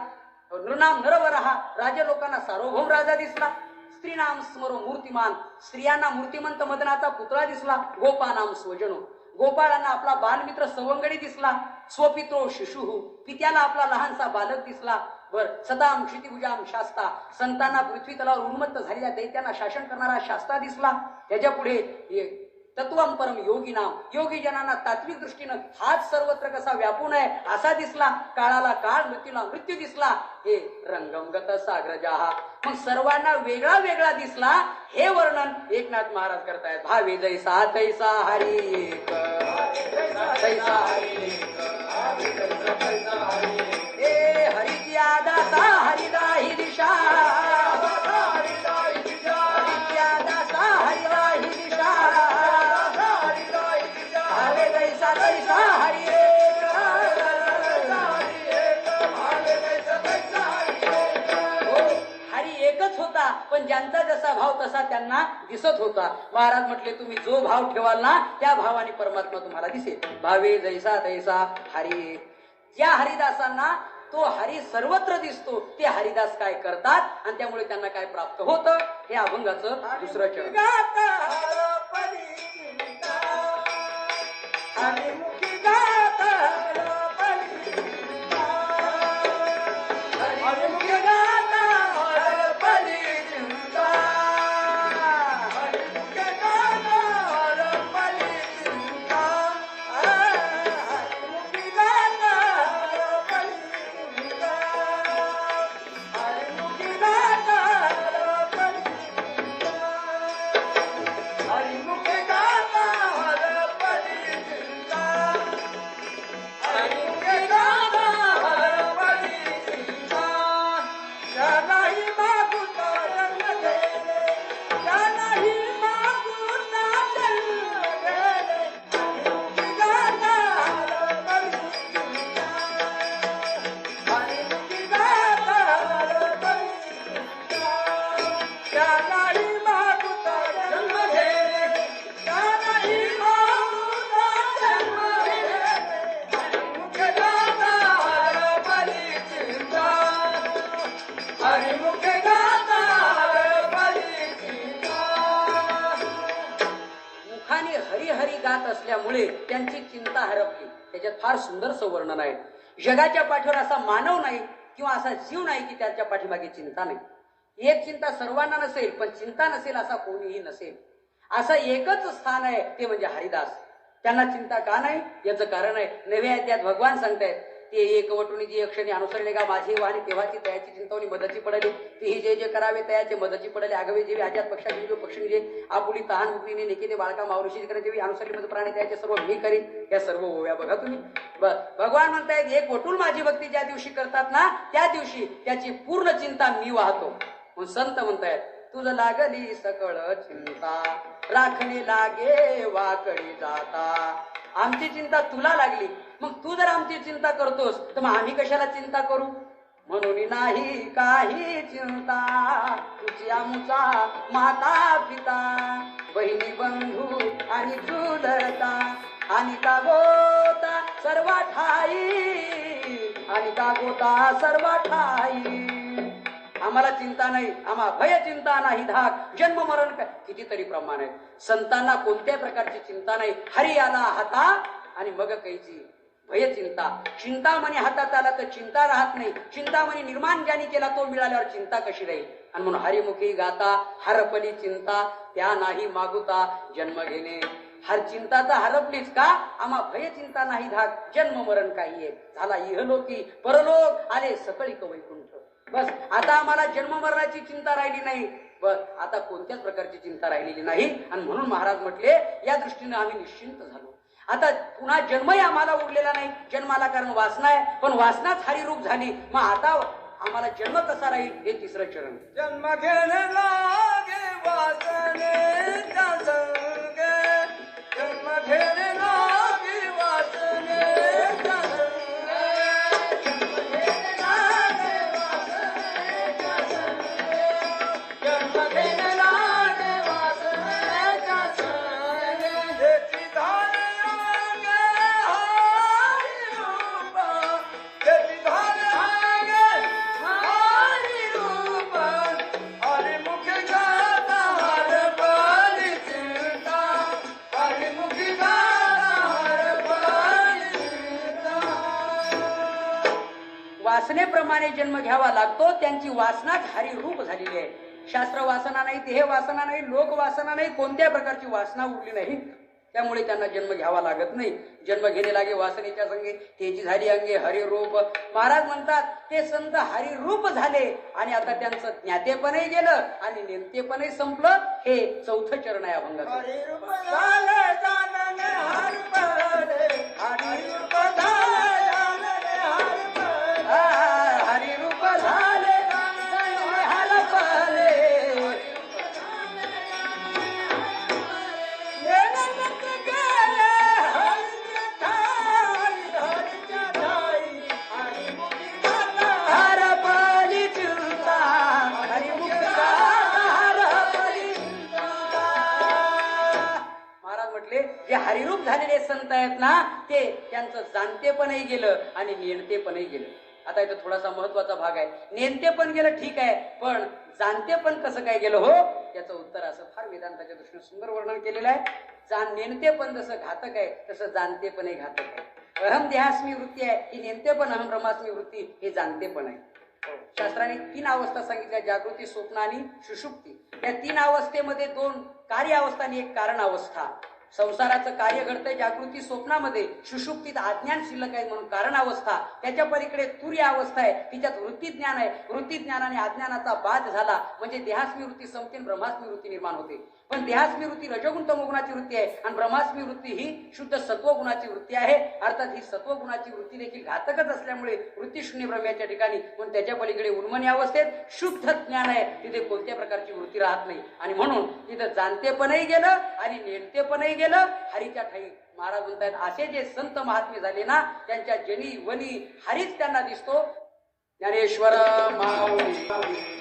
नृणाम नरवरहा, राजे लोकांना सार्वभौम राजा दिसला. स्त्रीनाम स्मरो मूर्तिमान, स्त्रियांना मूर्तिमंत मदनाचा पुतळा दिसला. गोपानाम स्वजनो, गोपाळांना आपला बालमित्र सवंगडी दिसला. स्वपित्रो शिशु, पित्याला आपला लहानसा बालक दिसला. बर सदाम क्षितिभुजाम शास्ता, संतांना पृथ्वी तलावर उन्मत्त झालेल्या दैत्यांना शासन करणारा शास्ता दिसला. त्याच्या पुढे तत्वम परम योगिनाम, योगी जनांना तात्विक दृष्टीनं हाच सर्वत्र कसा व्यापून आहे असा दिसला. काळाला काळ, मृत्यूला मृत्यू दिसला. हे रंगमगत साग्रजाहा, मग सर्वांना वेगळा वेगळा दिसला. हे वर्णन एकनाथ महाराज करतायत. भावे जैसा तैसा हरी एक, तैसा हरी एक, हे हरिची आदासा हरिदाही दिशा, हरिची आदासा हरिदाही दिशा, भावे जैसा तैसा हरी एक, हरी एकच होता, पण ज्यांचा जसा भाव तसा त्यांना दिसत होता. महाराज म्हटले, तुम्ही जो भाव ठेवाल ना त्या भावाने परमात्मा तुम्हाला दिसेल. भावे जैसा तैसा हरी. ज्या हरिदासांना तो हरी सर्वत्र दिसतो ते हरिदास काय करतात आणि त्यामुळे त्यांना काय प्राप्त होतं हे अभंगाचं दुसरं चरण. असल्यामुळे त्यांची चिंता हरपली. त्याच्यात फार सुंदर वर्णन आहे. जगाच्या पाठीवर असा मानव नाही किंवा असा जीव नाही की त्याच्या पाठीमागे चिंता नाही. एक चिंता सर्वांना नसेल, पण चिंता नसेल असा कोणीही नसेल. असं एकच स्थान आहे ते म्हणजे हरिदास. त्यांना चिंता का नाही याचं कारण आहे. नव्या अध्यायात भगवान सांगतायत, ते एक वटुनी जी अक्षणी अनुसरले का माझी वाणी तेव्हाची तयाची चिंतावणी मदची पडली. तेही जे जे करावे तयाचे मदची पडले. आगवे जेवी आज्यात पक्षाची जो पक्षी जे आपुली तहान उकलीने नेकीने बाळका मावृषी करायचे जेवी अनुसरले मध प्राणी तयाचे सर्व मी करीन. या सर्व ओव्या बघा तुम्ही. भगवान म्हणतायत, एक वटूल माझी भक्ती ज्या दिवशी करतात ना त्या दिवशी त्याची पूर्ण चिंता मी वाहतो. म्हणून संत म्हणतायत, तुझ लागली सकळ चिंता राखणे लागे वाकडी जाता. आमची चिंता तुला लागली, मग तू जर आमची चिंता करतोस तर मग आम्ही कशाला चिंता करू. म्हणून नाही काही चिंता तुझी आमचा माता पिता बहिणी बंधू आणि चुलता आणि का गोता सर्व ठाई आणि का गोता सर्व ठाई. आम्हाला चिंता नाही, आम्हा भय चिंता नाही धाक जन्म मरण काय कितीतरी प्रमाण आहे. संतांना कोणत्याही प्रकारची चिंता नाही. हरी आला हाता आणि मग कैची भय चिंता. चिंतामणी हातात आला तर चिंता राहत नाही. चिंतामणी निर्माण ज्याने केला तो मिळाल्यावर चिंता कशी राहील. आणि म्हणून हरिमुखी गाता हरपली चिंता त्या नाही मागुता जन्म घेणे. हर चिंता तर हरपलीच का. आम्हा भय चिंता नाही धाक जन्म मरण काही आहे. झाला इहलोकी परलोक आले सकळी वैकुंठ. बस आता आम्हाला जन्म मरणाची चिंता राहिली नाही. बस आता कोणत्याच प्रकारची चिंता राहिलेली नाही. आणि म्हणून महाराज म्हटले या दृष्टीने आम्ही निश्चिंत झालो. आता पुन्हा जन्मही आम्हाला उरलेला नाही. जन्माला कारण वासना आहे, पण वासनाच हरिरूप झाली. मग आता आम्हाला जन्म कसा राहील हे तिसरं चरण. जन्म घेणे लागे वासनेचा संग जन्म घेणे लागे वासनेचा संग जन्म घेणे लागे वासनेचा संग जन्म घेणे लागे वासनेचा संग त्याची धार अंगे हरी रूप त्याची धार अंगे हरी रूप हरी मुखी गाता हरपली चिंता हरी मुखी गाता हरपली चिंता. वासनेप्रमाणे जन्म घ्यावा लागतो. त्यांची वासनाच हरिरूप झालेली आहे. शास्त्र वासना नाही, देह वासना नाही, लोक वासना नाही, कोणत्या प्रकारची वासना उरली नाही. त्यामुळे त्यांना जन्म घ्यावा लागत नाही. जन्म घेणे लागे वासनेच्या संगे तेजी झाली अंगे हरिरूप. महाराज म्हणतात ते संत हरिरूप झाले आणि आता त्यांचं ज्ञातेपणही गेलं आणि नेमतेपणही संपलं. हे चौथं चरण आहे अभंगाचं. हरी रूप झाले जानने हरपले हरी रूप झाले जानने हरपले हरिरूप झाले जानने हरपले. येणत गेले हरीच्या ठाई हरी मुखी गाता हरपली चिंता हरिमुख गाता हरपली चिंता. महाराज म्हटले जे हरिरूप झालेले संत आहेत ना ते त्यांचं जाणतेपणही गेलं आणि नेणतेपणही गेलं. आता इथं थोडासा महत्वाचा भाग आहे. नेणतेपण गेलं ठीक आहे, पण जाणतेपण कसं काय गेलं हो त्याचं उत्तर असं फार वेदांताच्या दृष्टीने सुंदर वर्णन केलेलं आहे. नेणतेपण जसं घातक आहे तसं जाणतेपणही घातक आहे. अहम देहास्मी वृत्ती आहे ही नेणतेपण, अहम ब्रह्मास्मी वृत्ती हे जाणतेपण आहे. शास्त्राने 3 अवस्था सांगितल्या, जागृती स्वप्न आणि सुषुप्ती. या 3 अवस्थेमध्ये 2 कार्य अवस्था आणि 1 कारण अवस्था. संसाराचं कार्य घडतंय जागृती स्वप्नामध्ये, सुषुप्तीत अज्ञान शिल्लक आहे म्हणून कारण अवस्था. त्याच्या पलीकडे तुर्य अवस्था आहे, तिच्यात वृत्ती ज्ञान आहे. वृत्ती ज्ञानाने अज्ञानाचा बाध झाला म्हणजे देहास्मी वृत्ती संपते, ब्रह्मास्मी वृत्ती निर्माण होते. पण देहास्मी वृत्ती रजोगुण तमोगुणाची वृत्ती आहे आणि ब्रह्मास्मी वृत्ती ही शुद्ध सत्वगुणाची वृत्ती आहे. अर्थात ही सत्वगुणाची वृत्ती देखील घातकच असल्यामुळे वृत्ती शून्य ब्रह्म्याच्या ठिकाणी पण त्याच्या पलीकडे उन्मनी अवस्थेत शुद्ध ज्ञान आहे, तिथे कोणत्या प्रकारची वृत्ती राहत नाही. आणि म्हणून तिथं जाणतेपणही गेलं आणि नेणतेपणही गेलं. हरीच्या ठाई महाराज म्हणतात असे जे संत महात्मे झाले ना त्यांच्या जनी वनी हरीच त्यांना दिसतो. ज्ञानेश्वर माऊली.